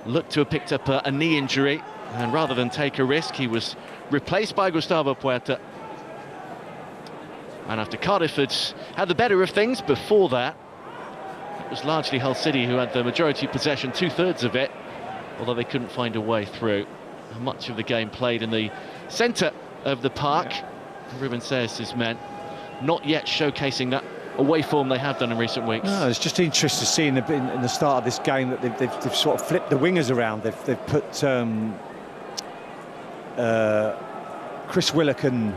looked to have picked up a knee injury, and rather than take a risk, he was replaced by Gustavo Puerta. And after Cardiff had the better of things before that, it was largely Hull City who had the majority possession, 2/3 of it, although they couldn't find a way through. Much of the game played in the centre of the park. Yeah. Ruben Sayers' men not yet showcasing that away form they have done in recent weeks. No, it's just interesting to see in the start of this game that they've sort of flipped the wingers around. They've put Chris Willock and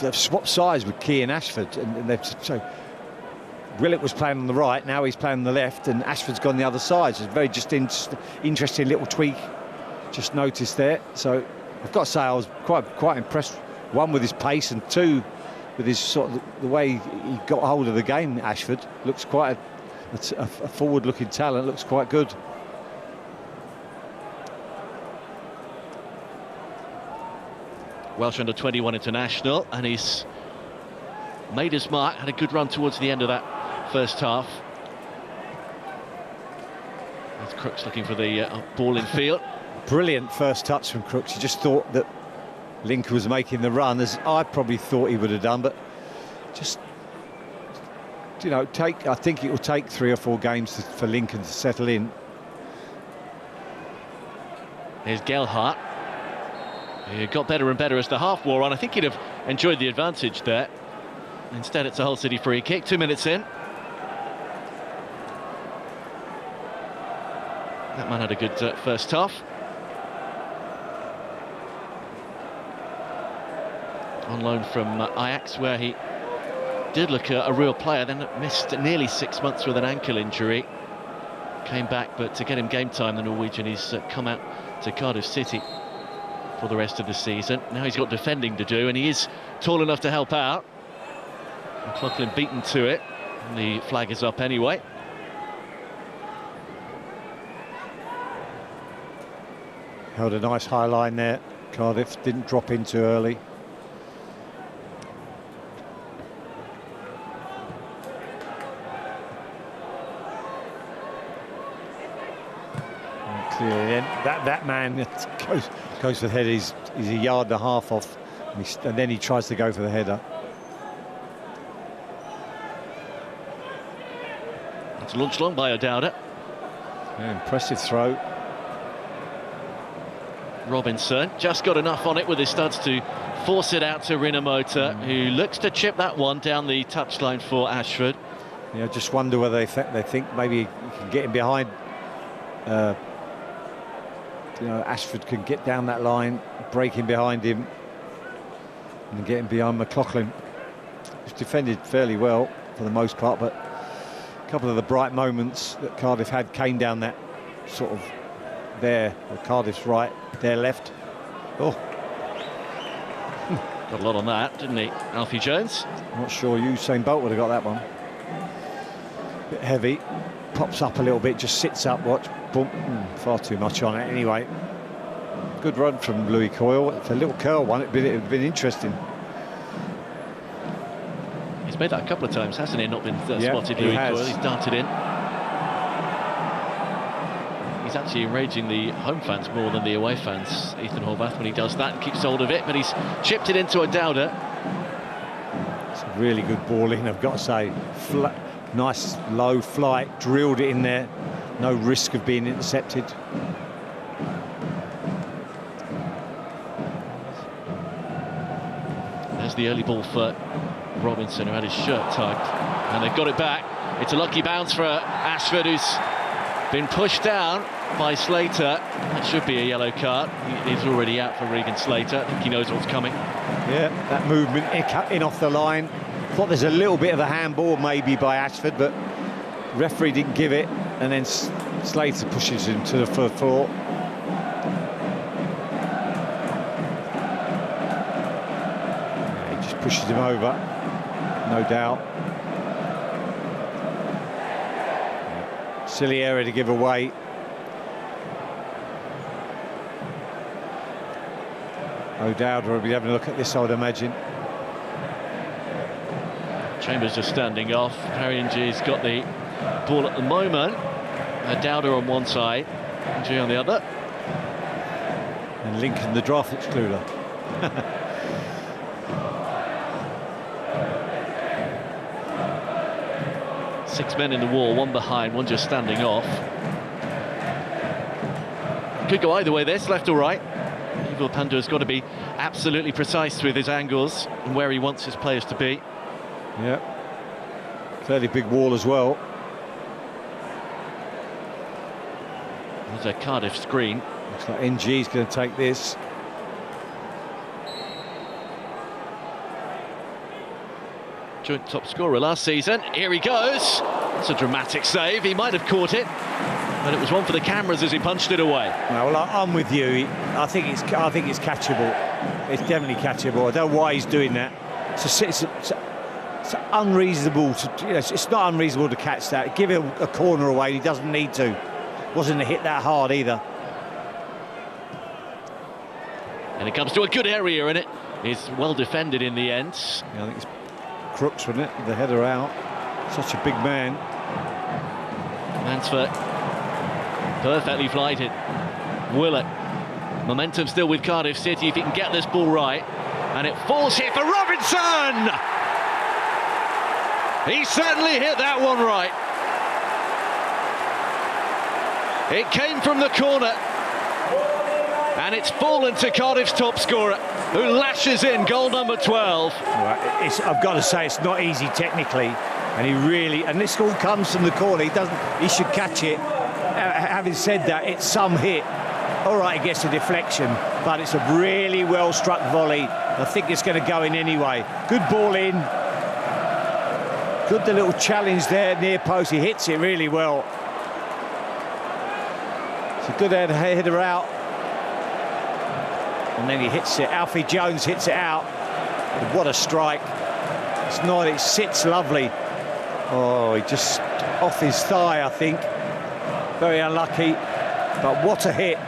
they've swapped sides with Keane Ashford, and they've so Willock was playing on the right, now he's playing on the left, and Ashford's gone the other side. So it's very just interesting little tweak just noticed there. So I've got to say I was quite impressed, one with his pace and two with his sort of the way he got hold of the game. Ashford looks quite a forward-looking talent, looks quite good. Welsh under-21 international, and he's made his mark, had a good run towards the end of that first half. With Crooks looking for the ball in field. Brilliant first touch from Crooks. He just thought that Lincoln was making the run, as I probably thought he would have done, but just, you know, I think it will take 3 or 4 games for Lincoln to settle in. Here's Gelhardt. He got better and better as the half wore on. I think he'd have enjoyed the advantage there. Instead, it's a Hull City free kick, 2 minutes in. That man had a good first half. On loan from Ajax, where he did look a real player, then missed nearly 6 months with an ankle injury. Came back, but to get him game time, the Norwegian, he's come out to Cardiff City for the rest of the season. Now he's got defending to do, and he is tall enough to help out. McLaughlin beaten to it, and the flag is up anyway. Held a nice high line there. Cardiff didn't drop in too early. And clearly, that man goes for the header. He's a yard and a half off, and then he tries to go for the header. It's launched long by O'Dowda. Yeah, impressive throw. Robinson just got enough on it with his studs to force it out to Rinomhota, who looks to chip that one down the touchline for Ashford. Yeah, just wonder whether they think maybe he can get him behind. You know, Ashford can get down that line, break him behind him, and get him behind McLaughlin. He's defended fairly well for the most part, but a couple of the bright moments that Cardiff had came down that sort of there, or Cardiff's right, their left. Oh, Got a lot on that, didn't he, Alfie Jones? I'm not sure Usain Bolt would have got that one. Bit heavy, pops up a little bit, just sits up, watch, boom, far too much on it anyway. Good run from Louis Coyle. It's a little curl one, it'd been interesting. He's made that a couple of times, hasn't he? Not been spotted, Louis Coyle. He's darted in. He's actually enraging the home fans more than the away fans, Ethan Horvath, when he does that and keeps hold of it, but he's chipped it into O'Dowda. It's a really good ball in, I've got to say. Nice low flight, drilled it in there. No risk of being intercepted. There's the early ball for Robinson, who had his shirt tugged, and they've got it back. It's a lucky bounce for Ashford, who's been pushed down by Slater. That should be a yellow card. He's already out for Regan Slater. I think he knows what's coming. Yeah, that movement in off the line. Thought there's a little bit of a handball maybe by Ashford, but referee didn't give it, and then Slater pushes him to the floor. Yeah, he just pushes him over, no doubt. Yeah. Silly error to give away. O'Dowda will be having a look at this, I would imagine. Chambers just standing off. Harry Ng's got the ball at the moment. O'Dowda on one side, Ng on the other. And Lincoln, the draft excluder. 6 men in the wall, one behind, one just standing off. Could go either way, this, left or right. Igor Pando's got to be absolutely precise with his angles and where he wants his players to be. Yeah, fairly big wall as well. There's a Cardiff screen. Looks like NG's going to take this. Joint top scorer last season. Here he goes. It's a dramatic save. He might have caught it, but it was one for the cameras as he punched it away. Well, I'm with you. I think it's catchable. It's definitely catchable. I don't know why he's doing that. It's unreasonable to, it's not unreasonable to catch that. Give him a corner away. He doesn't need to. Wasn't a hit that hard either. And it comes to a good area, and it is well defended in the end. Yeah, I think it's Crooks, wasn't it? The header out. Such a big man. Mansfield perfectly flighted. Willett. Momentum still with Cardiff City if he can get this ball right. And it falls here for Robinson! He certainly hit that one right. It came from the corner, and it's fallen to Cardiff's top scorer, who lashes in goal number 12. Right, I've got to say, it's not easy technically, and this all comes from the corner. He should catch it. Having said that, it's some hit. All right, it gets a deflection, but it's a really well struck volley. I think it's going to go in anyway. Good ball in. Good, the little challenge there near post. He hits it really well. It's a good header out. And then he hits it. Alfie Jones hits it out. But what a strike. It's not, it sits lovely. Oh, he just off his thigh, I think. Very unlucky. But what a hit.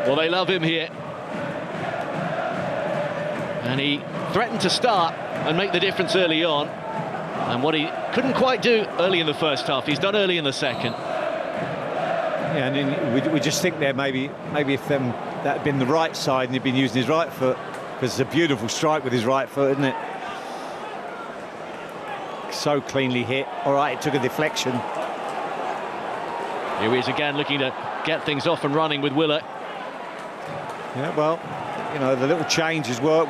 Well, they love him here. And he threatened to start and make the difference early on. And what he couldn't quite do early in the first half, he's done early in the second. Yeah, and then we just think there maybe if that had been the right side and he'd been using his right foot, because it's a beautiful strike with his right foot, isn't it? So cleanly hit. All right, it took a deflection. Here he is again, looking to get things off and running with Willett. Yeah, well, the little changes work.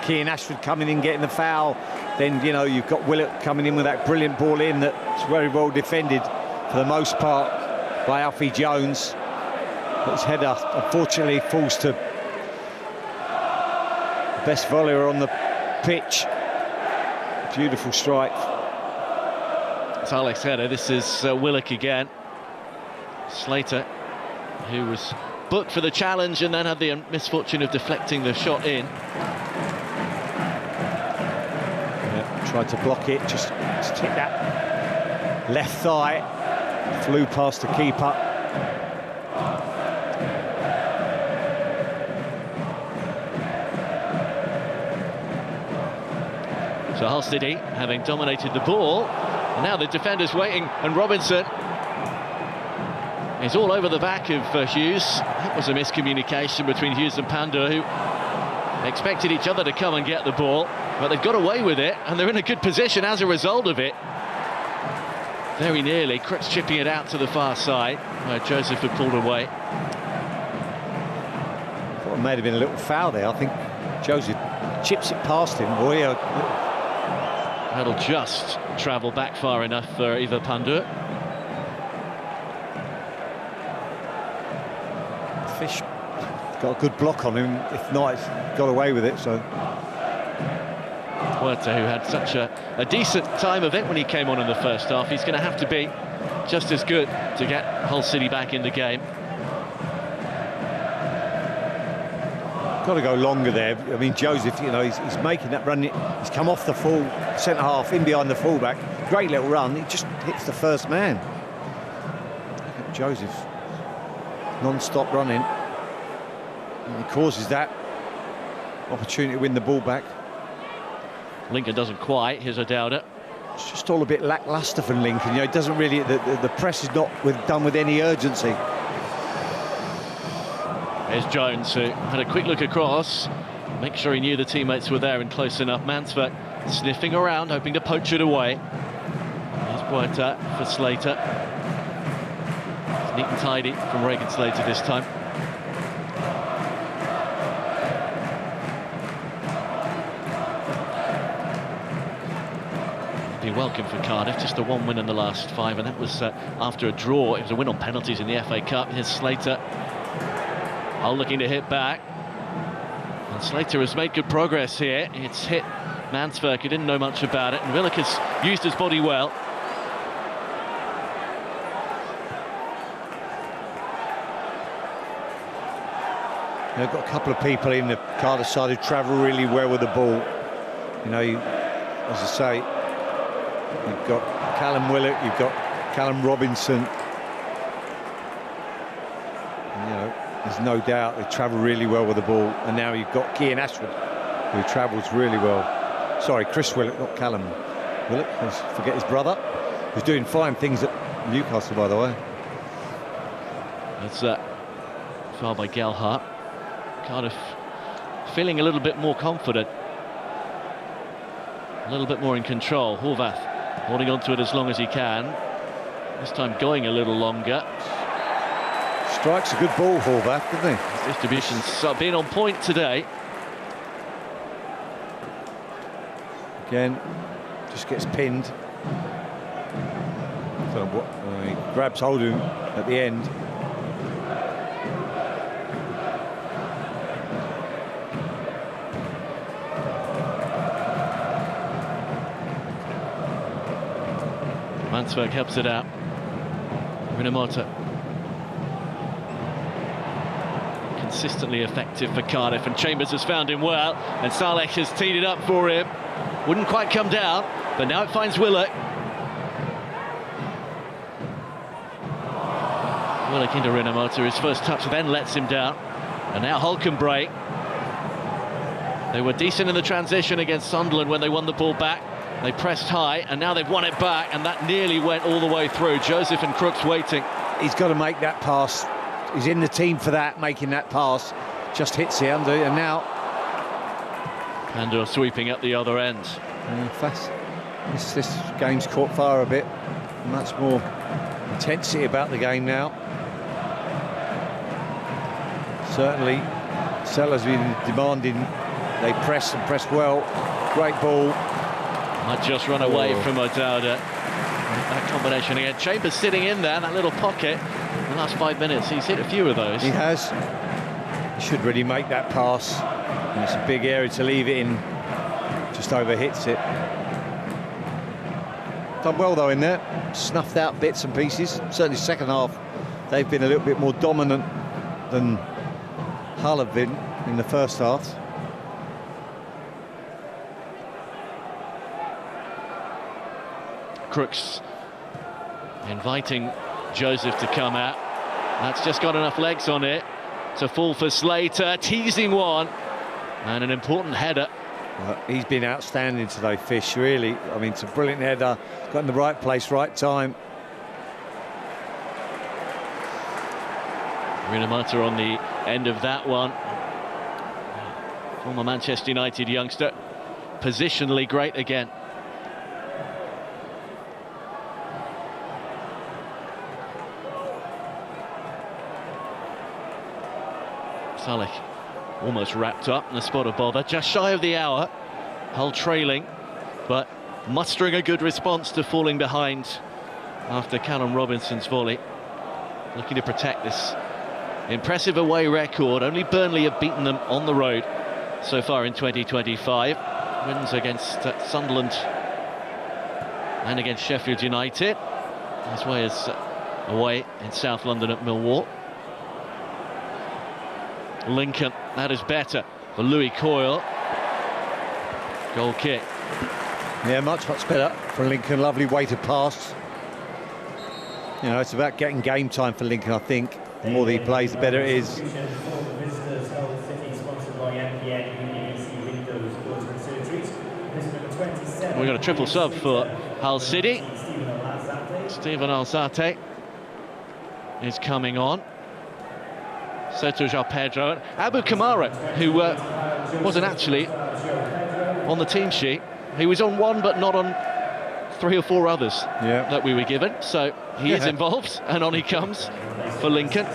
Keane Ashford coming in, getting the foul. Then, you've got Willett coming in with that brilliant ball in that's very well defended for the most part by Alfie Jones. But his header, unfortunately, falls to the best volleyer on the pitch. Beautiful strike. It's Alex header. This is Willock again. Slater who was booked for the challenge and then had the misfortune of deflecting the shot in. Yeah, tried to block it, just hit that left thigh, flew past the keeper. So Hull City having dominated the ball, and now the defender's waiting, and Robinson is all over the back of Hughes. That was a miscommunication between Hughes and Pandur, who expected each other to come and get the ball, but they've got away with it, and they're in a good position as a result of it. Very nearly, Crooks chipping it out to the far side, where Joseph had pulled away. I thought it may have been a little foul there. I think Joseph chips it past him. Boy, that'll just travel back far enough for either Pandur. Fish got a good block on him. If not, it's got away with it. So Huerta, who had such a decent time of it when he came on in the first half, he's going to have to be just as good to get Hull City back in the game. Got to go longer there. I mean, Joseph, you know, he's making that run. He's come off the full centre half, in behind the fullback. Great little run. He just hits the first man. Look at Joseph, non-stop running. And he causes that opportunity to win the ball back. Lincoln doesn't quite. Here's O'Dowda. It's just all a bit lacklustre from Lincoln. You know, it doesn't really. The press is not done with any urgency. There's Jones, who had a quick look across, make sure he knew the teammates were there and close enough. Mansfield sniffing around, hoping to poach it away. Here's Huerta for Slater. It's neat and tidy from Regan Slater this time. Be welcome for Cardiff, just a 1 win in the last 5, and that was after a draw. It was a win on penalties in the FA Cup. Here's Slater. Hull looking to hit back, and Slater has made good progress here. It's hit Mansfield, who didn't know much about it, and Willock has used his body well. They've got a couple of people in the Cardiff side who travel really well with the ball. You know, as I say, you've got Callum Willock, you've got Callum Robinson. And, you know, there's no doubt they travel really well with the ball. And now you've got Kean Ashford, who travels really well. Sorry, Chris Willock, not Callum Willock. I forget his brother, who's doing fine things at Newcastle, by the way. That's foul by Gelhardt. Cardiff feeling a little bit more confident, a little bit more in control. Horvath holding on to it as long as he can. This time going a little longer. Strikes a good ball, Horvath, doesn't he? His distribution's been on point today. Again, just gets pinned. So he grabs hold of him at the end. Mansfield helps it out. Rinomota. Consistently effective for Cardiff, and Chambers has found him well, and Saleh has teed it up for him. Wouldn't quite come down, but now it finds Willock. Willock into Rinomota, his first touch then lets him down, and now Hull can break. They were decent in the transition against Sunderland when they won the ball back. They pressed high, and now they've won it back, and that nearly went all the way through. Joseph and Crooks waiting. He's got to make that pass. He's in the team for that, making that pass. Just hits the under, and now Pandur sweeping at the other end. Fast. This game's caught fire a bit. Much more intensity about the game now. Certainly, Sellers been demanding. They press and press well. Great ball. Might just run away from O'Dowda. That combination again. Chambers sitting in there, that little pocket. In the last 5 minutes, he's hit a few of those. He has. He should really make that pass. And it's a big area to leave it in. Just overhits it. Done well though in there. Snuffed out bits and pieces. Certainly second half they've been a little bit more dominant than Hull have been in the first half. Crooks inviting Joseph to come out. That's just got enough legs on it to fall for Slater, teasing one, and an important header. He's been outstanding today, Fish, really. I mean, it's a brilliant header, got in the right place, right time. Rinamata on the end of that one. Former Manchester United youngster, positionally great again. Saleh almost wrapped up in a spot of bother, just shy of the hour. Hull trailing, but mustering a good response to falling behind after Callum Robinson's volley. Looking to protect this impressive away record. Only Burnley have beaten them on the road so far in 2025. Wins against Sunderland and against Sheffield United, as well as away in South London at Millwall. Lincoln, that is better for Louis Coyle. Goal kick. Yeah, much better for Lincoln. Lovely way to pass. You know, it's about getting game time for Lincoln, I think. The more that he plays, the better it is. We've got a triple sub for Hull City. Stephen Alzate is coming on. So to João Pedro. Abu Kamara, who wasn't actually on the team sheet. He was on one, but not on 3 or 4 others that we were given. So he is involved, and on he comes for Lincoln.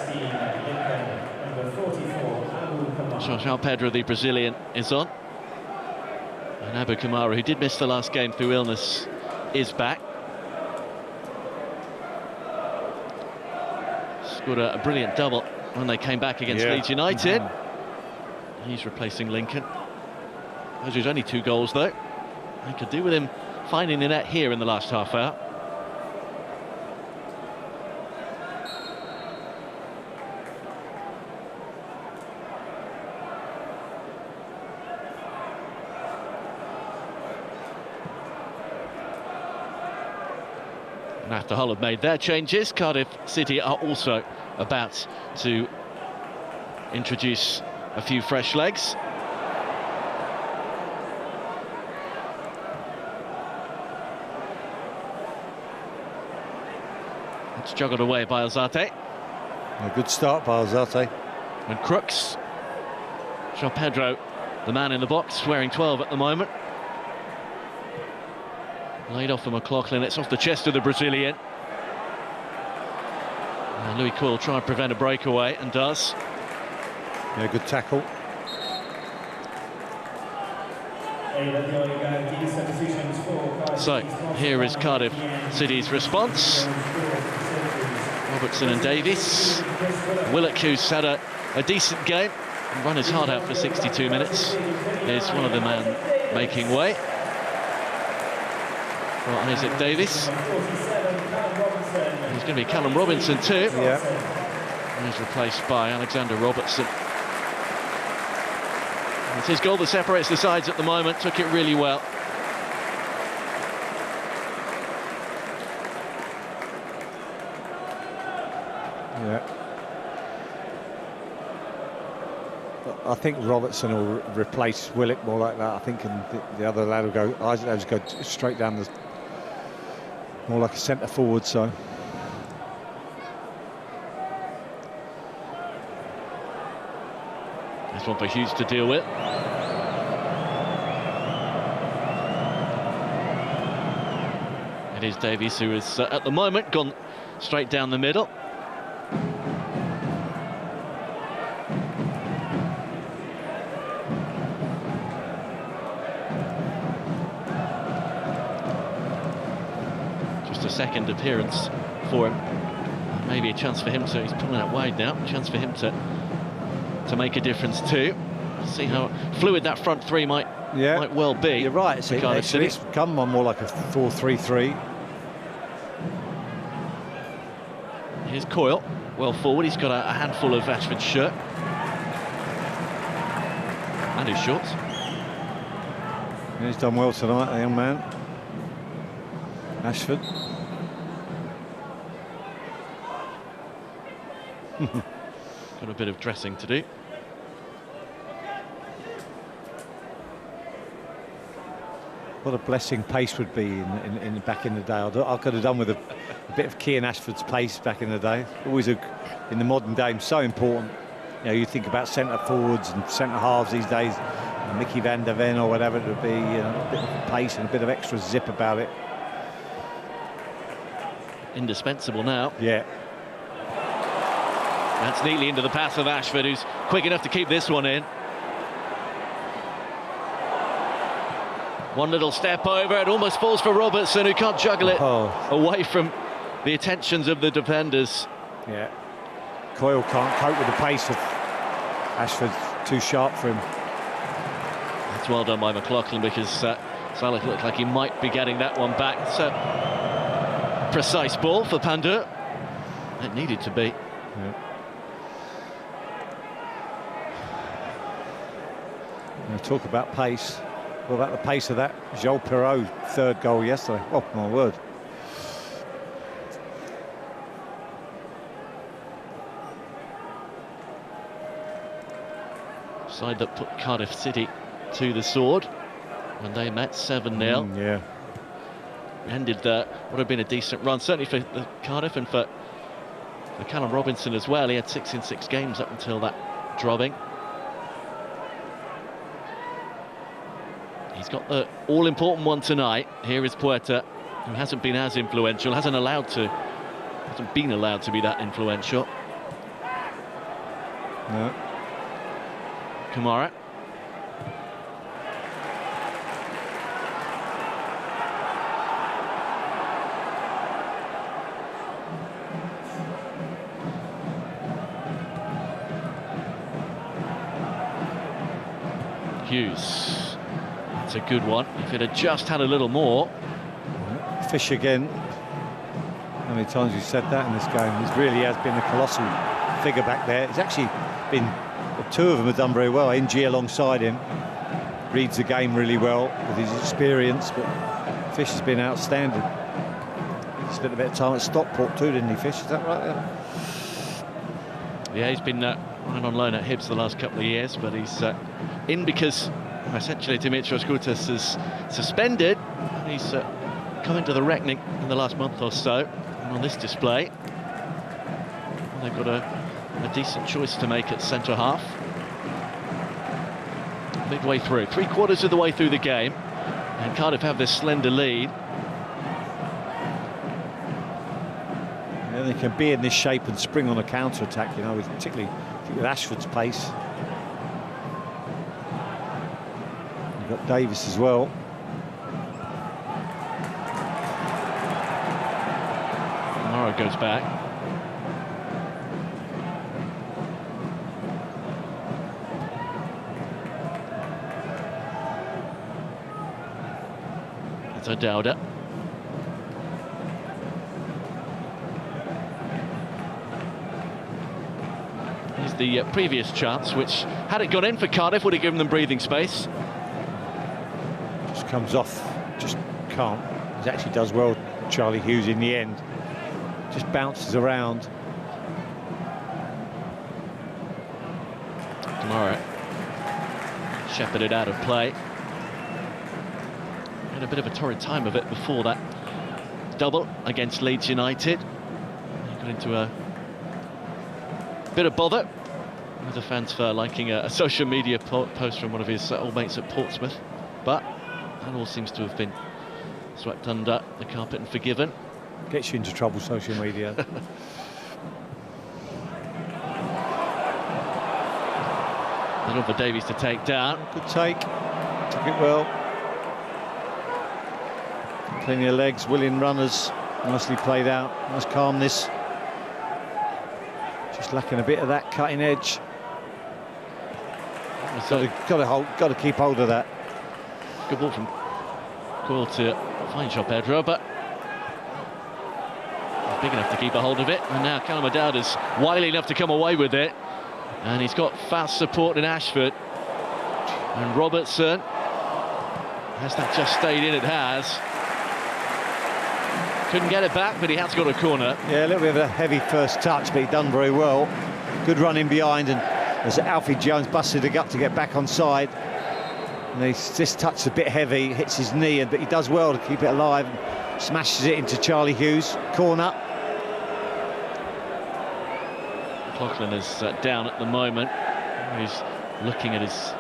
João Pedro, the Brazilian, is on. And Abu Kamara, who did miss the last game through illness, is back. Scored a brilliant double when they came back against Leeds United. He's replacing Lincoln. Those was only 2 goals, though. They could do with him finding the net here in the last half hour. And after Hull have made their changes, Cardiff City are also about to introduce a few fresh legs. It's juggled away by Alzate. A good start by Alzate. And Crooks. João Pedro, the man in the box, wearing 12 at the moment. Laid off for McLaughlin, it's off the chest of the Brazilian. And Louis Coyle trying to prevent a breakaway, and does. Yeah, good tackle. So, here is Cardiff City's response. Robertson and Davies. Willock, who's had a decent game and run his heart out for 62 minutes, is one of the men making way. Well, Isaac Davies. He's going to be Callum Robinson too. Yeah. He's replaced by Alexander Robertson. It's his goal that separates the sides at the moment. Took it really well. Yeah. I think Robertson will replace Willock more like that. I think, and the other lad will go. Isaac will go straight down the, more like a centre forward. So. There's one for Hughes to deal with. It is Davies who is at the moment gone straight down the middle. Just a second appearance for him. Maybe a chance for him to, he's pulling out wide now, a chance for him to make a difference too. See how fluid that front three might well be. You're right, it's come on more like a 4-3-3. Here's Coyle. well forward. He's got a handful of Ashford's shirt and his shorts. Yeah, he's done well tonight, the young man. Ashford. Got a bit of dressing to do. What a blessing pace would be in back in the day. I could have done with a bit of Kean Ashford's pace back in the day. Always in the modern game, so important. You know, you think about centre forwards and centre halves these days. Mickey van der Ven or whatever, it would be a bit of pace and a bit of extra zip about it. Indispensable now. Yeah. That's neatly into the pass of Ashford, who's quick enough to keep this one in. One little step over, it almost falls for Robertson, who can't juggle it away from the attentions of the defenders. Yeah. Coyle can't cope with the pace of Ashford, too sharp for him. It's well done by McLaughlin, because Salah looked like he might be getting that one back. It's a precise ball for Pandur. It needed to be. Yeah. Now talk about pace. What about the pace of that Joel Perreault third goal yesterday? Oh my word. Side that put Cardiff City to the sword when they met 7-0. Yeah. Ended what would have been a decent run, certainly for the Cardiff, and for Callum Robinson as well. He had 6 in 6 games up until that drubbing. He's got the all-important one tonight. Here is Puerta, who hasn't been as influential, hasn't been allowed to be that influential. No. Kamara. Hughes. It's a good one. If it had just had a little more. Fish again. How many times we've said that in this game? He really has been a colossal figure back there. It's actually been, the two of them have done very well. NG alongside him reads the game really well with his experience, but Fish has been outstanding. He spent a bit of time at Stockport too, didn't he, Fish? Is that right? Yeah, he's been right on loan at Hibs the last couple of years, but he's in because essentially Dimitrios Koutas is suspended. He's come into the reckoning in the last month or so, and on this display they've got a decent choice to make at centre half. Midway through, 3/4 of the way through the game, and Cardiff have this slender lead. Yeah, they can be in this shape and spring on a counter-attack, you know, particularly with Ashford's pace. You've got Davis as well. Morrow goes back. It's O'Dowda. Here's the previous chance, which, had it gone in for Cardiff, would have given them breathing space. Just comes off, just can't. He actually does well, Charlie Hughes, in the end. Just bounces around. Tomorrow shepherded out of play. Had a bit of a torrid time of it before that double against Leeds United. He got into a bit of bother with the fans for liking a social media post from one of his old mates at Portsmouth, but that all seems to have been swept under the carpet and forgiven. Gets you into trouble, social media. Little for Davies to take down. Good take. Took it well. Plenty of legs, willing runners. Nicely played out. Nice calmness. Just lacking a bit of that cutting edge. Got to keep hold of that. Good ball from Coyle to fine shot Pedro, but big enough to keep a hold of it, and now Callum O'Dowda's wily enough to come away with it, and he's got fast support in Ashford, and Robertson, has that just stayed in? It has. Couldn't get it back, but he has got a corner. Yeah, a little bit of a heavy first touch, but he done very well. Good run in behind, and as Alfie Jones busted the gut to get back on side, and he's just touched a bit heavy, hits his knee, but he does well to keep it alive, and smashes it into Charlie Hughes, corner. McLaughlin is down at the moment. He's looking at his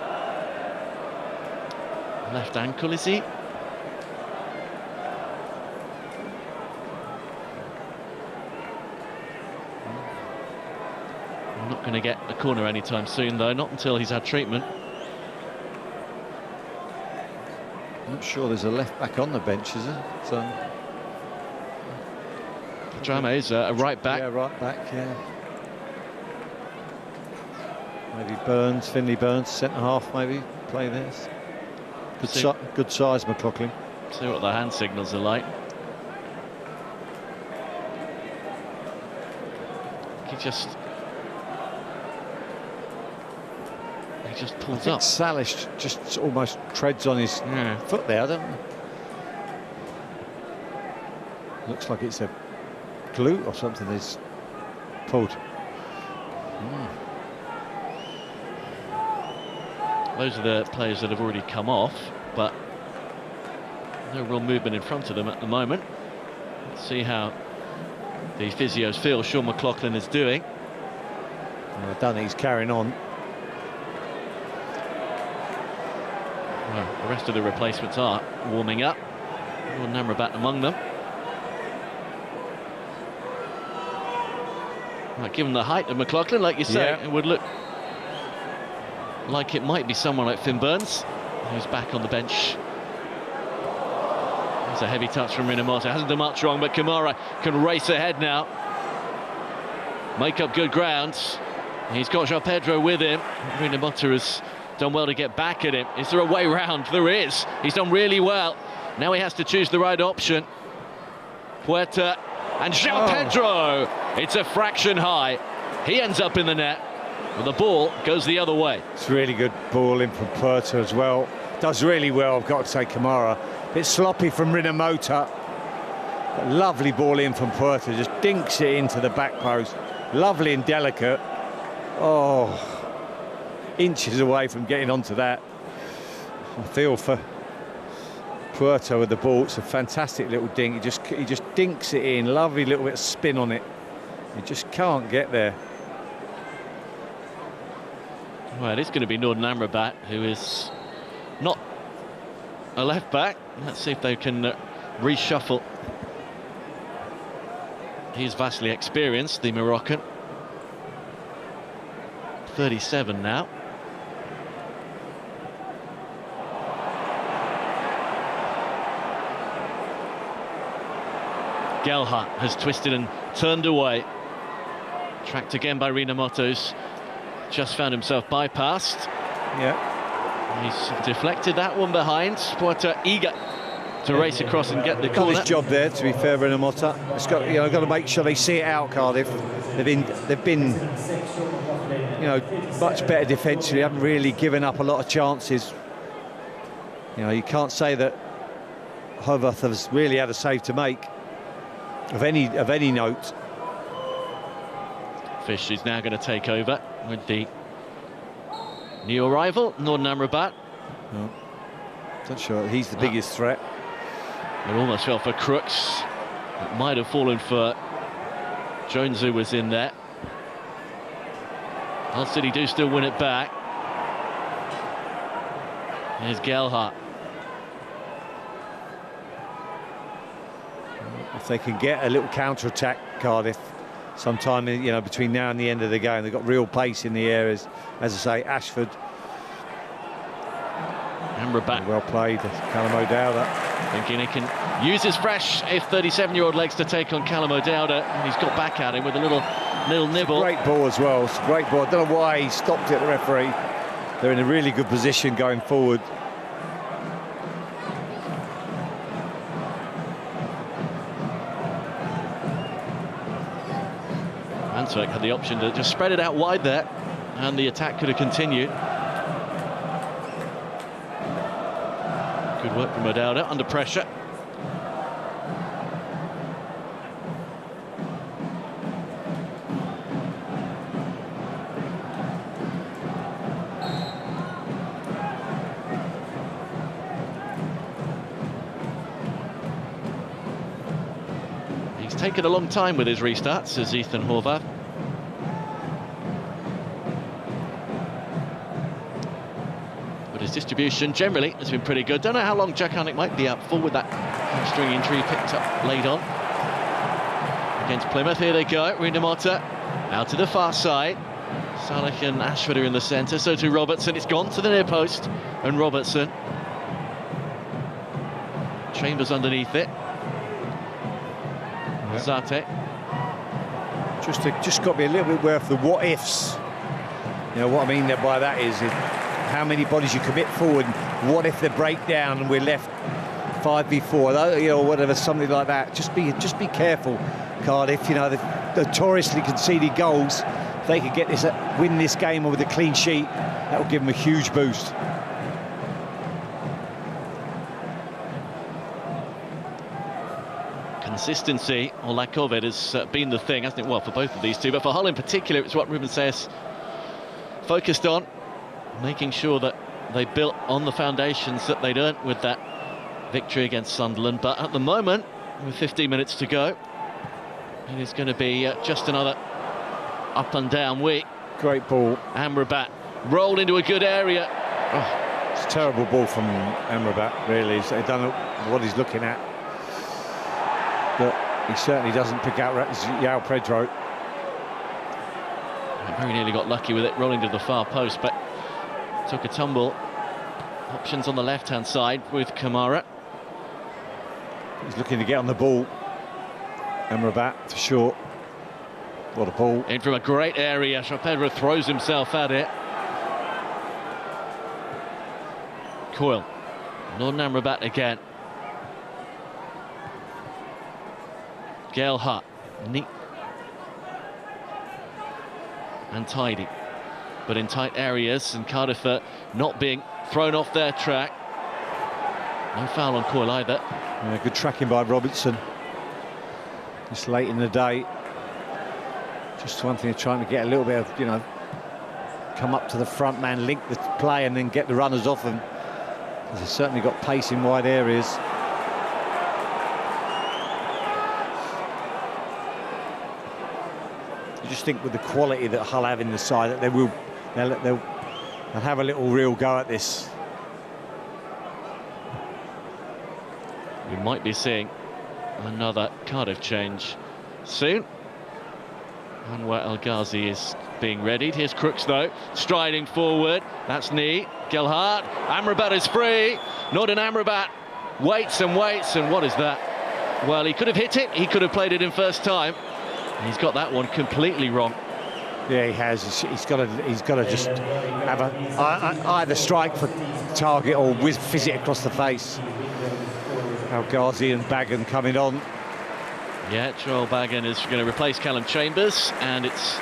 left ankle, is he? Not going to get a corner anytime soon, though, not until he's had treatment. I'm not sure there's a left back on the bench, is there? So Drama is a right back. Yeah, right back, yeah. Maybe Burns, Finley Burns, centre half, maybe play this. Good size, McLaughlin. See what the hand signals are like. He just pulls up. Salish just almost treads on his foot there, doesn't it? Looks like it's a glute or something he's pulled. Those are the players that have already come off, but no real movement in front of them at the moment. Let's see how the physios feel Sean McLaughlin is doing. Well, I don't think he's carrying on. Well, the rest of the replacements are warming up. Lord Namrabat among them. Right, given the height of McLaughlin, like you say, it would look like it might be someone like Finn Burns, who's back on the bench. It's a heavy touch from Rinamata. Hasn't done much wrong, but Kamara can race ahead now. Make up good ground. He's got João Pedro with him. Rinamata has done well to get back at him. Is there a way round? There is. He's done really well. Now he has to choose the right option. Puerta and João Pedro. It's a fraction high. He ends up in the net. Well, the ball goes the other way. It's a really good ball in from Puerta as well. Does really well, I've got to say, Kamara. Bit sloppy from Rinamota. Lovely ball in from Puerta. Just dinks it into the back post. Lovely and delicate. Oh, inches away from getting onto that. I feel for Puerta with the ball. It's a fantastic little dink. He just dinks it in. Lovely little bit of spin on it. You just can't get there. Well, it's going to be Northern Amrabat, who is not a left back. Let's see if they can reshuffle. He's vastly experienced, the Moroccan. 37 now. Gelhardt has twisted and turned away. Tracked again by Rinamato's. Just found himself bypassed. Yeah. He's deflected that one behind. Puerta eager to race across and get the Got corner. his job there, to be fair, Rinamota. It's got, got to make sure they see it out, Cardiff. They've been, much better defensively. Haven't really given up a lot of chances. You can't say that Hovarth has really had a save to make of any note. Fish is now going to take over with the new arrival, Northern Amrabat. No. Not sure he's the biggest threat. It almost fell for Crooks. It might have fallen for Jones, who was in there. Hull City do still win it back. Here's Gelhardt. If they can get a little counter-attack, Cardiff, sometime between now and the end of the game, they've got real pace in the areas. As I say, Ashford. Amrabat. Well played, Callum O'Dowda. Thinking he can use his fresh 37-year-old legs to take on Callum O'Dowda, and he's got back at him with a little nibble. Great ball as well. It's a great ball. I don't know why he stopped it, the referee. They're in a really good position going forward. Altwerk had the option to just spread it out wide there, and the attack could have continued. Good work from O'Dowda under pressure. He's taken a long time with his restarts, says Ethan Horvath. His distribution generally has been pretty good. Don't know how long Jack Harnick might be out for with that hamstring injury picked up late on. Against Plymouth, here they go. Rindamota out to the far side. Saleh and Ashford are in the centre, so to Robertson. It's gone to the near post, and Robertson. Chambers underneath it. Zate. Just got to be a little bit worth the what ifs. You know what I mean by that is how many bodies you commit forward. What if they break down and we're left 5v4, you know, whatever, something like that. Just be careful, Cardiff. You know, they've notoriously conceded goals. If they could get this, win this game with a clean sheet, that would give them a huge boost. Consistency, or lack of it, has been the thing, hasn't it? Well, for both of these two, but for Hull in particular, it's what Ruben says focused on, making sure that they built on the foundations that they'd earned with that victory against Sunderland. But at the moment, with 15 minutes to go, it is going to be just another up and down week. Great ball. Amrabat rolled into a good area. Oh, it's a terrible ball from Amrabat, really. He's done what he's looking at. But he certainly doesn't pick out João Pedro. Very nearly got lucky with it, rolling to the far post, but took a tumble. Options on the left-hand side with Kamara. He's looking to get on the ball. Amrabat for short. What a ball. In from a great area. João Pedro throws himself at it. Coyle. Northern Amrabat again. Gail Hart. Neat and tidy, but in tight areas, and Cardiff not being thrown off their track. No foul on Coyle either. Yeah, good tracking by Robertson. It's late in the day. Just one thing of trying to get a little bit of, you know, come up to the front man, link the play, and then get the runners off them. They've certainly got pace in wide areas. I just think with the quality that Hull have in the side, that they'll have a little real go at this. We might be seeing another Cardiff change soon. Anwar El Ghazi is being readied. Here's Crooks though, striding forward. That's neat. Gelhardt. Amrabat is free. Northern Amrabat waits and waits, and what is that? Well, he could have hit it. He could have played it in first time. He's got that one completely wrong. Yeah, he has. He's got to just have either strike for target or fizz it across the face. El Ghazi and Bagan coming on. Yeah, Joel Bagan is going to replace Callum Chambers, and it's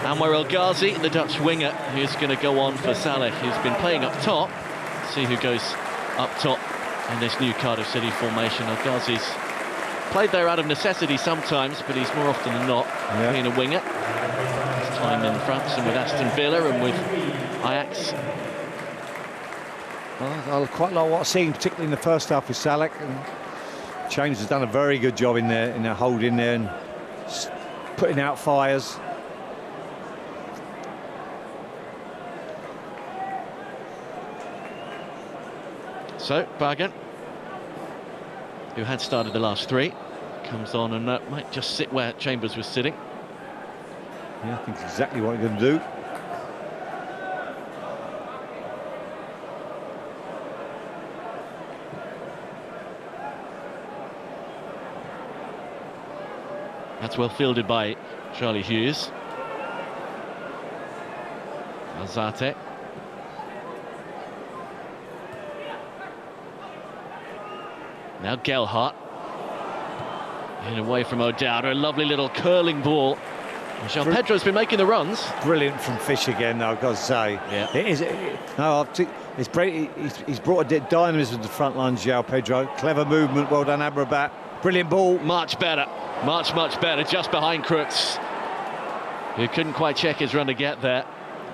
Anwar El Ghazi, the Dutch winger, who's going to go on for Saleh, who's been playing up top. See who goes up top in this new Cardiff City formation. El Ghazi's played there out of necessity sometimes, but he's more often than not being a winger. His time in France and with Aston Villa and with Ajax. Well, I quite like what I've seen, particularly in the first half with Saleh. And James has done a very good job in there, holding there and putting out fires. So Bagan, who had started the last three, comes on and might just sit where Chambers was sitting. Yeah, I think it's exactly what he's going to do. That's well fielded by Charlie Hughes. Alzate. Now Gelhardt. In away from O'Dowda, a lovely little curling ball Jean Pedro's been making the runs. Brilliant from Fish again, though, I've got to say. Yeah. It is. It's great. He's brought a dynamism to the front line, João Pedro. Clever movement, well done, Amrabat. Brilliant ball. Much better, much better, just behind Crooks, who couldn't quite check his run to get there.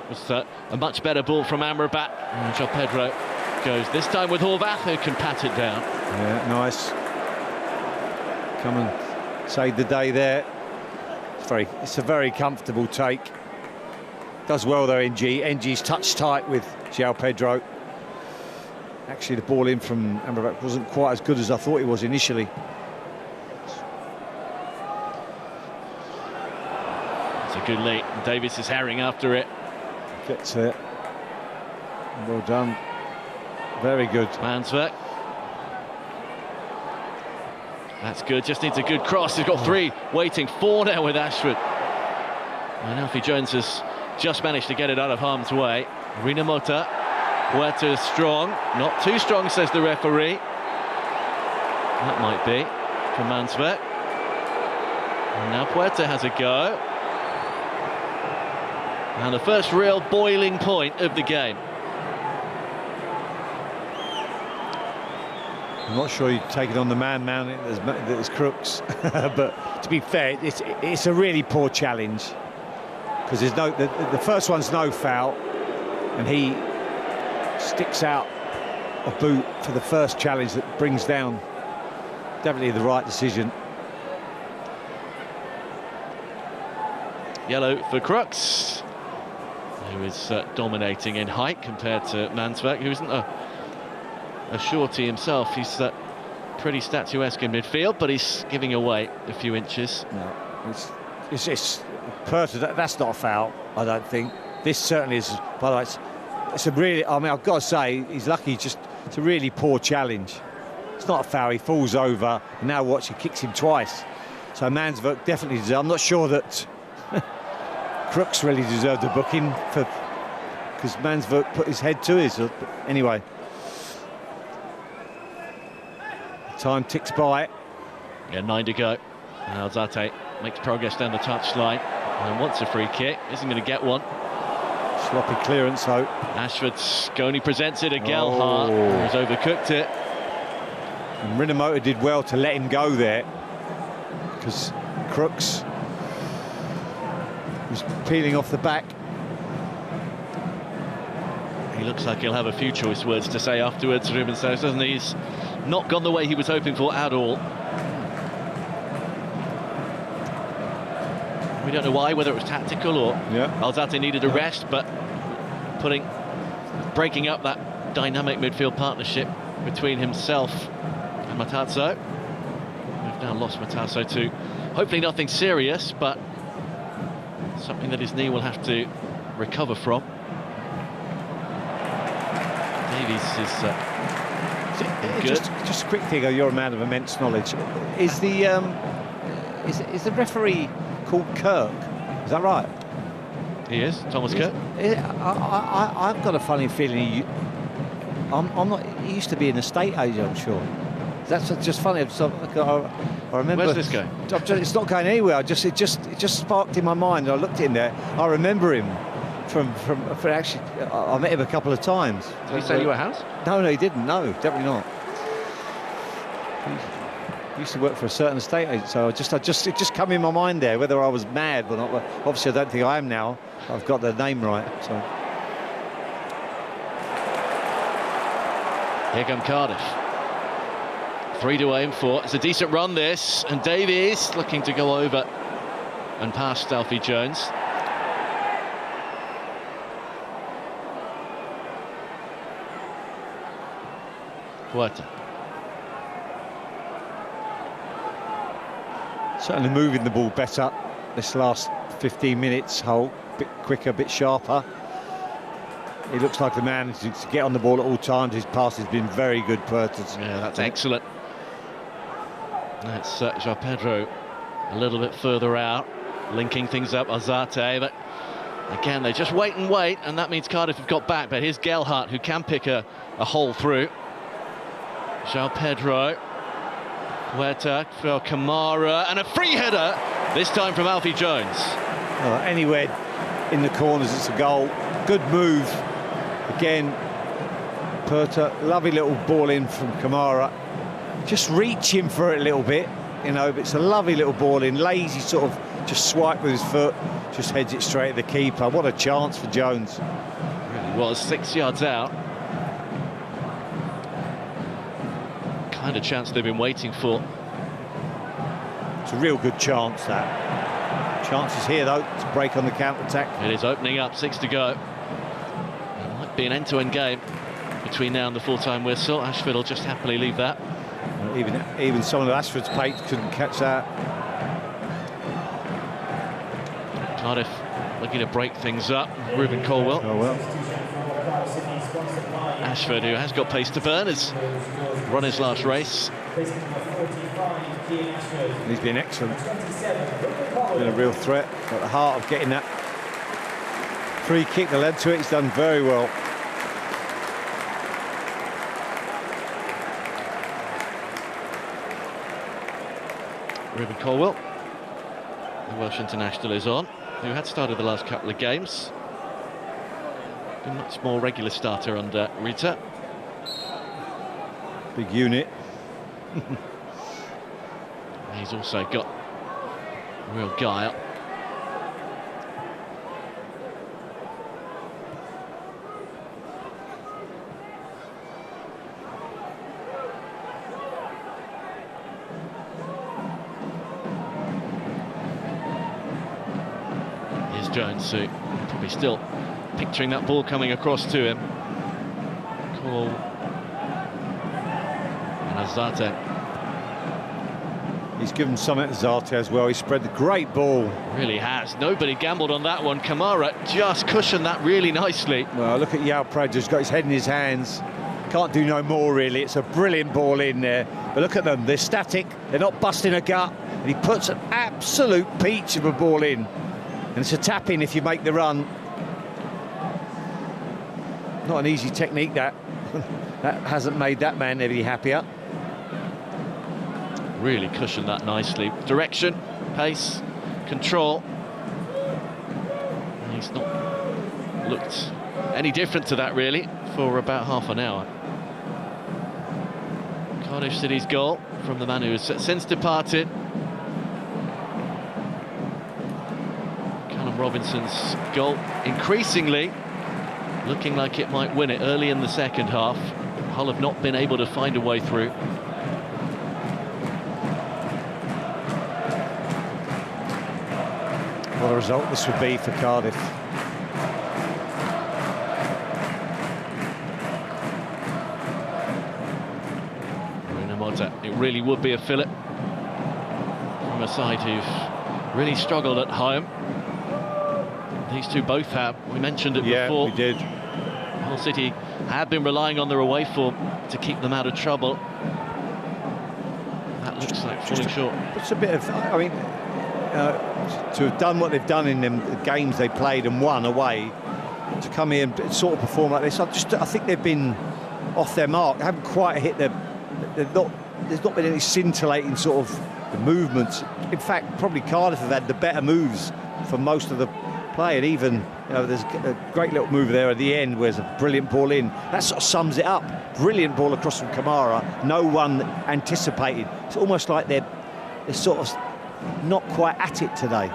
It was a much better ball from Amrabat. And João Pedro goes this time with Horvath, who can pat it down. Yeah, nice. Come and save the day there. It's a very comfortable take. Does well though, NG. NG's touch tight with João Pedro. Actually, the ball in from Amrabat wasn't quite as good as I thought it was initially. It's a good lead. Davies is harrying after it. Gets it. Well done. Very good. Manswerk. That's good, just needs a good cross. He's got 3 waiting, 4 now with Ashford. And Alfie Jones has just managed to get it out of harm's way. Rina Mota. Puerta is strong, not too strong, says the referee. That might be for Manswerk. And now Puerta has a go. And the first real boiling point of the game. I'm not sure you take it on the man mounting as Crooks, but to be fair, it's a really poor challenge, because there's the first one's no foul, and he sticks out a boot for the first challenge that brings down. Definitely the right decision. Yellow for Crooks, who is dominating in height compared to Manswerk, who isn't a shorty himself. He's pretty statuesque in midfield, but he's giving away a few inches. No, it's that's not a foul, I don't think. This certainly is. By the way, it's a really, I mean, I've got to say, he's lucky. It's a really poor challenge. It's not a foul. He falls over, and now watch, he kicks him twice. So Manswerk definitely deserves. I'm not sure that Crooks really deserved a booking because Manswerk put his head to his. But anyway. Time ticks by. Yeah, 9 to go. Now Zate makes progress down the touchline and wants a free kick. Isn't going to get one. Sloppy clearance, though. Ashford only presents it to Gelhardt, who's overcooked it. And Rinomota did well to let him go there, because Crooks was peeling off the back. He looks like he'll have a few choice words to say afterwards, Ruben says, doesn't he? He's not gone the way he was hoping for at all. We don't know why, whether it was tactical or Alzate needed a rest, but breaking up that dynamic midfield partnership between himself and Matarazzo. We've now lost Matarazzo to hopefully nothing serious, but something that his knee will have to recover from. Davies is good. Just a quick thing, you're a man of immense knowledge. Is the referee called Kirk? Is that right? He is, Thomas Kirk. I've got a funny feeling I'm not. He used to be an estate agent, I'm sure. That's just funny. I remember. Where's this going? It's not going anywhere. It just sparked in my mind. I looked in there. I remember him from actually. I met him a couple of times. Did he sell you a house? No, he didn't. No, definitely not. He used to work for a certain estate agent, so it just come in my mind there whether I was mad or not. Obviously, I don't think I am now. I've got the name right. So here come Cardiff. 3 to aim for. It's a decent run, this, and Davies looking to go over and past Alfie Jones. Puerta. Certainly moving the ball better this last 15 minutes. Hull, bit quicker, bit sharper. He looks like the man to get on the ball at all times. His pass has been very good, Puerta's. Yeah, that's excellent. That's João Pedro a little bit further out, linking things up, Alzate, but again, they just wait, and that means Cardiff have got back. But here's Gelhardt, who can pick a hole through. João Pedro, Puerta for Kamara, and a free header, this time from Alfie Jones. Anywhere in the corners, it's a goal. Good move. Again, Perta, lovely little ball in from Kamara. Just reaching for it a little bit, you know, but it's a lovely little ball in. Lazy sort of just swipe with his foot, just heads it straight at the keeper. What a chance for Jones. Really was, 6 yards out. Kind of chance they've been waiting for. It's a real good chance, that. Chances here, though, to break on the counter-attack. It is opening up, 6 to go. It might be an end-to-end game between now and the full-time whistle. Ashford will just happily leave that. Even someone of Ashford's pace couldn't catch that. Cardiff looking to break things up. Ruben Colwell. Oh well. Ashford, who has got pace to burn, has run his last race. He's been excellent. Been a real threat at the heart of getting that free kick that led to it. He's done very well. Ruben Colwell, the Welsh international, is on, who had started the last couple of games. Been much more regular starter under Rita. Big unit. He's also got real guile. Here's Jones, who probably still picturing that ball coming across to him. Cole and Azate. He's given something to Zarte as well. He spread the great ball. Really has. Nobody gambled on that one. Kamara just cushioned that really nicely. Well, look at Yao Praja's got his head in his hands. Can't do no more, really. It's a brilliant ball in there. But look at them. They're static. They're not busting a gut. And he puts an absolute peach of a ball in. And it's a tap-in if you make the run. Not an easy technique, that. That hasn't made that man any happier. Really cushioned that nicely. Direction, pace, control. And he's not looked any different to that, really, for about half an hour. Cardiff City's goal from the man who has since departed. Callum Robinson's goal increasingly looking like it might win it early in the second half. Hull have not been able to find a way through. What a result this would be for Cardiff. It really would be a fillip from a side who've really struggled at home. These two both have. We mentioned it before. Yeah, we did. Hull City have been relying on their away form to keep them out of trouble. That looks like falling short. It's a bit of, I mean, to have done what they've done in the games they played and won away, to come here and sort of perform like this, I think they've been off their mark. They haven't quite hit there's not been any scintillating sort of the movements. In fact, probably Cardiff have had the better moves for most of the play, and even, you know, there's a great little move there at the end where there's a brilliant ball in. That sort of sums it up. Brilliant ball across from Kamara. No one anticipated. It's almost like they're sort of not quite at it today.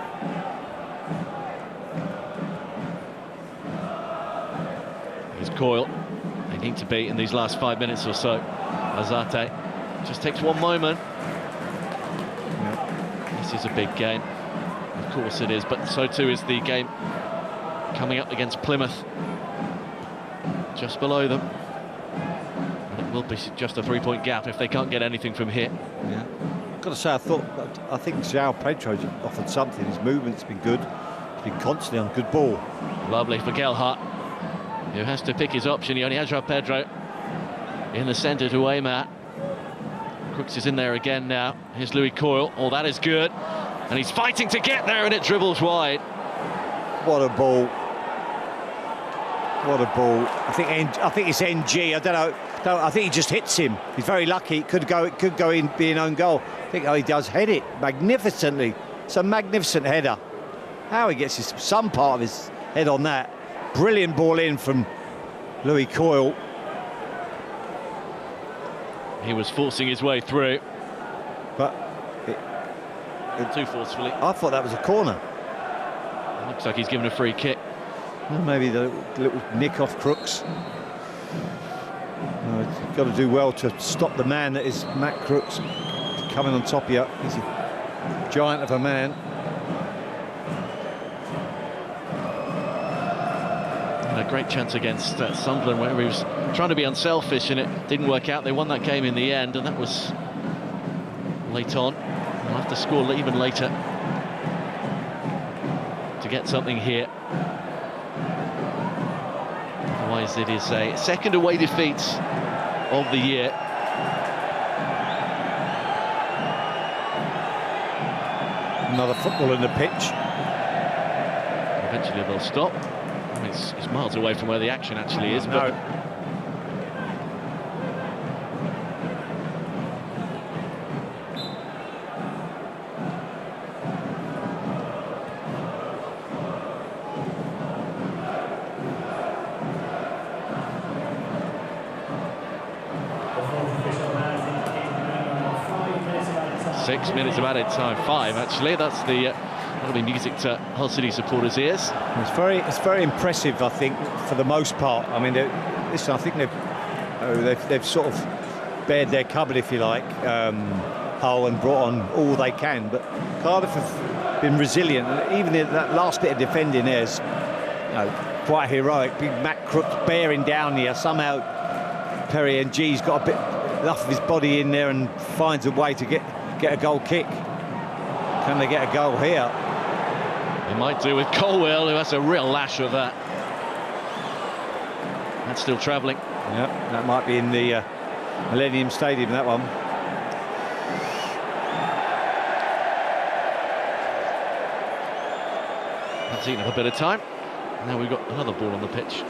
Here's Coyle. They need to be in these last 5 minutes or so. Azate just takes one moment. Yeah. This is a big game. Of course it is, but so too is the game coming up against Plymouth, just below them. And it will be just a 3-point gap if they can't get anything from here. Yeah. Got to say, I think João Pedro's offered something. His movement's been good. He's been constantly on good ball. Lovely for Gelhardt, who has to pick his option. He only has João Pedro in the centre to aim at. Crooks is in there again now. Here's Louis Coyle. Oh, that is good. And he's fighting to get there, and it dribbles wide. What a ball. What a ball. I think it's NG. I don't know. I think he just hits him. He's very lucky. It could go in, be an own goal. I think he does head it magnificently. It's a magnificent header. how he gets some part of his head on that. Brilliant ball in from Louis Coyle. He was forcing his way through. But too forcefully. I thought that was a corner. It looks like he's given a free kick. Well, maybe the little nick off Crooks. He's got to do well to stop the man that is Matt Crooks coming on top of you. He's a giant of a man. And a great chance against Sunderland where he was trying to be unselfish and it didn't work out. They won that game in the end, and that was late on. They'll have to score even later to get something here. Otherwise it is a second away defeat of the year. Another football in the pitch. Eventually they'll stop. I mean, it's miles away from where the action actually is, but Six 6 minutes of added time. 5 actually. That's the that'll be music to Hull City supporters' ears. It's very impressive, I think, for the most part. I mean, listen, I think they've sort of bared their cupboard, if you like, Hull, and brought on all they can. But Cardiff have been resilient, and even that last bit of defending there is, quite heroic. Big Matt Crooks bearing down here. Somehow Perry NG's got a bit enough of his body in there and finds a way to get a goal kick. Can they get a goal here? They might do with Colwell, who has a real lash of that. That's still travelling. Yeah, that might be in the Millennium Stadium, that one. That's eaten up a bit of time. Now we've got another ball on the pitch.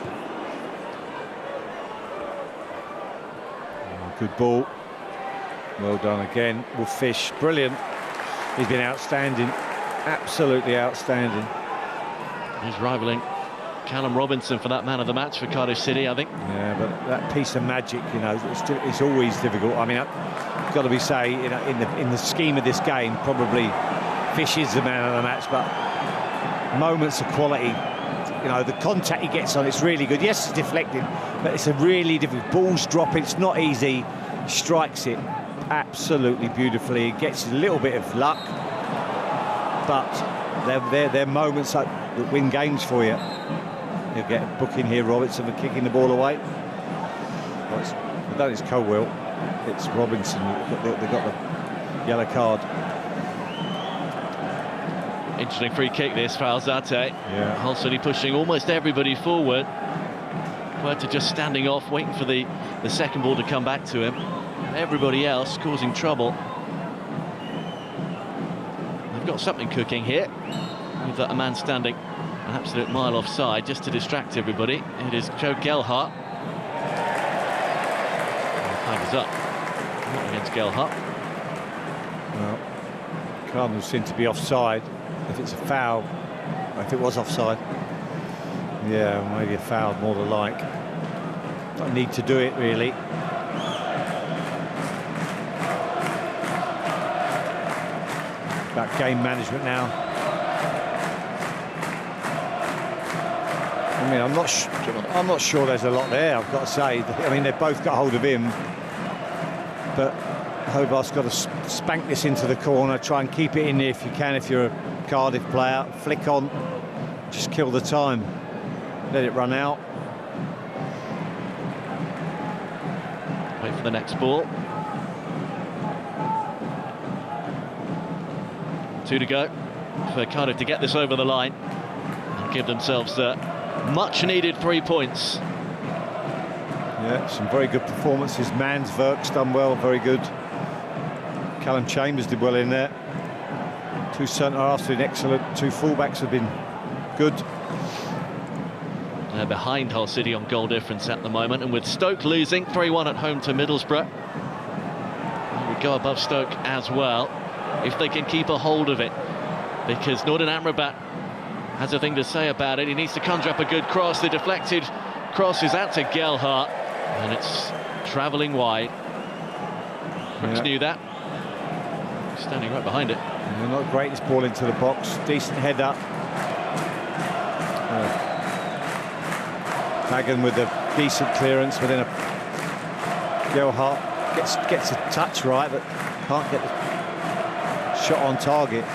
Good ball. Well done again. Wolf Fish, brilliant. He's been outstanding, absolutely outstanding. He's rivaling Callum Robinson for that man of the match for Cardiff City, I think. Yeah, but that piece of magic, it's always difficult. I mean, I've got to be say, in the scheme of this game, probably Fish is the man of the match, but moments of quality. The contact he gets on, it's really good. Yes, it's deflecting, but it's a really difficult. Ball's dropping, it's not easy. Strikes it absolutely beautifully. He gets a little bit of luck, but they're moments that win games for you. You'll get a booking here, Robertson, for kicking the ball away. Well, I don't think it's Colwell, it's Robinson. They got the yellow card. Interesting free kick this for Alzate. Yeah. Hull City pushing almost everybody forward. Puerta just standing off, waiting for the second ball to come back to him. Everybody else causing trouble. They've got something cooking here. With a man standing an absolute mile offside just to distract everybody. It is Joe Gelhardt. Flag is up. Not against Gelhardt. Well, Cardinals seem to be offside. If it's a foul, if it was offside, yeah, maybe a foul more than like. Don't need to do it really. About game management now. I mean, I'm not sure there's a lot there, I've got to say. I mean, they've both got hold of him, but Hobart's got to spank this into the corner, try and keep it in there if you can, if you're a Cardiff player. Flick on, just kill the time, let it run out. Wait for the next ball. 2 to go for Cardiff to get this over the line and give themselves much needed 3 points. Yeah, some very good performances. Mansverk's done well, very good. Callum Chambers did well in there. 2 centre-halves have been excellent. 2 full-backs have been good. They're behind Hull City on goal difference at the moment, and with Stoke losing 3-1 at home to Middlesbrough, they would go above Stoke as well if they can keep a hold of it, because Norden Amrabat has a thing to say about it. He needs to conjure up a good cross. The deflected cross is out to Gelhardt, and it's travelling wide. Crooks knew that. He's standing right behind it. And not great, this ball into the box. Decent header. Fagan with a decent clearance within a... Gelhardt gets a touch right, but can't get the shot on target.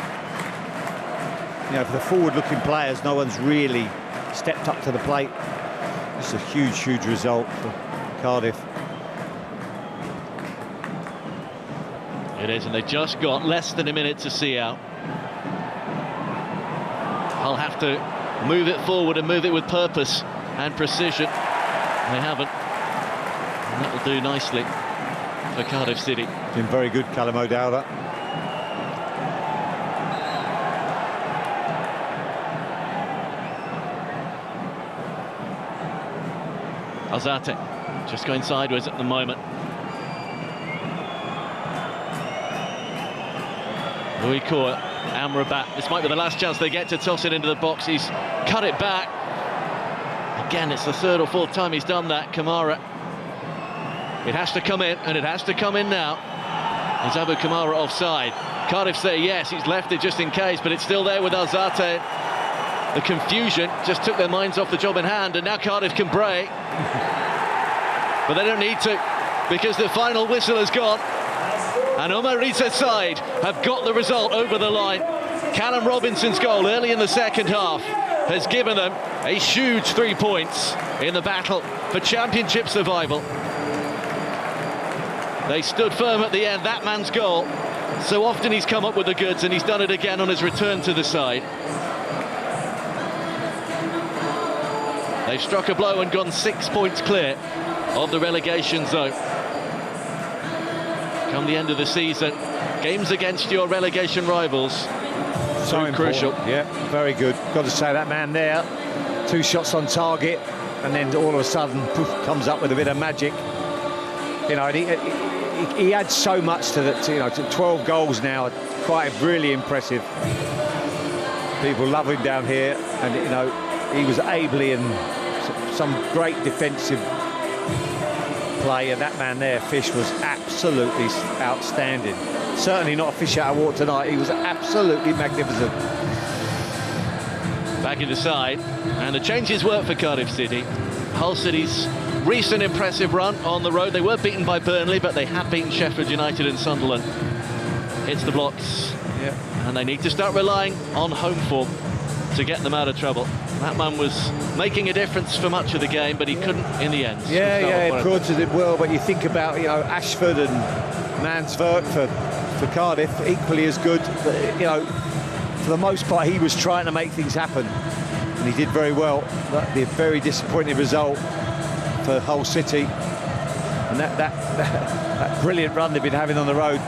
You know, for the forward-looking players, no one's really stepped up to the plate. It's a huge result for Cardiff. It is, and they just got less than a minute to see out. I'll have to move it forward and move it with purpose and precision. They haven't. And that'll do nicely for Cardiff City. Been very good, Callum O'Dowda. Alzate just going sideways at the moment. Louis Court, Amrabat. This might be the last chance they get to toss it into the box. He's cut it back. Again, it's the third or fourth time he's done that. Kamara. It has to come in, and it has to come in now. Is Abu Kamara offside? Cardiff say yes, he's left it just in case, but it's still there with Alzate. The confusion just took their minds off the job in hand, and now Cardiff can break. But they don't need to, because the final whistle has gone. And Omarita's side have got the result over the line. Callum Robinson's goal early in the second half has given them a huge 3 points in the battle for championship survival. They stood firm at the end, that man's goal. So often he's come up with the goods, and he's done it again on his return to the side. They've struck a blow and gone 6 points clear of the relegation zone. Come the end of the season, games against your relegation rivals, so crucial. Yeah, very good. Got to say, that man there, 2 shots on target, and then all of a sudden, poof, comes up with a bit of magic. You know, he adds so much to to 12 goals now. Quite really impressive. People love him down here, and you know, he was ably in some great defensive play, and that man there, Fish, was absolutely outstanding. Certainly not a fish out of water tonight. He was absolutely magnificent. Back in the side, and the changes work for Cardiff City. Hull City's recent impressive run on the road. They were beaten by Burnley, but they have beaten Sheffield United and Sunderland. Hits the blocks, and they need to start relying on home form to get them out of trouble. That man was making a difference for much of the game, but he couldn't in the end. Yeah, Prudz did well, but you think about, you know, Ashford and Mansvert for Cardiff, equally as good. But, you know, for the most part, he was trying to make things happen, and he did very well. That'd be a very disappointing result for Hull City, and that brilliant run they've been having on the road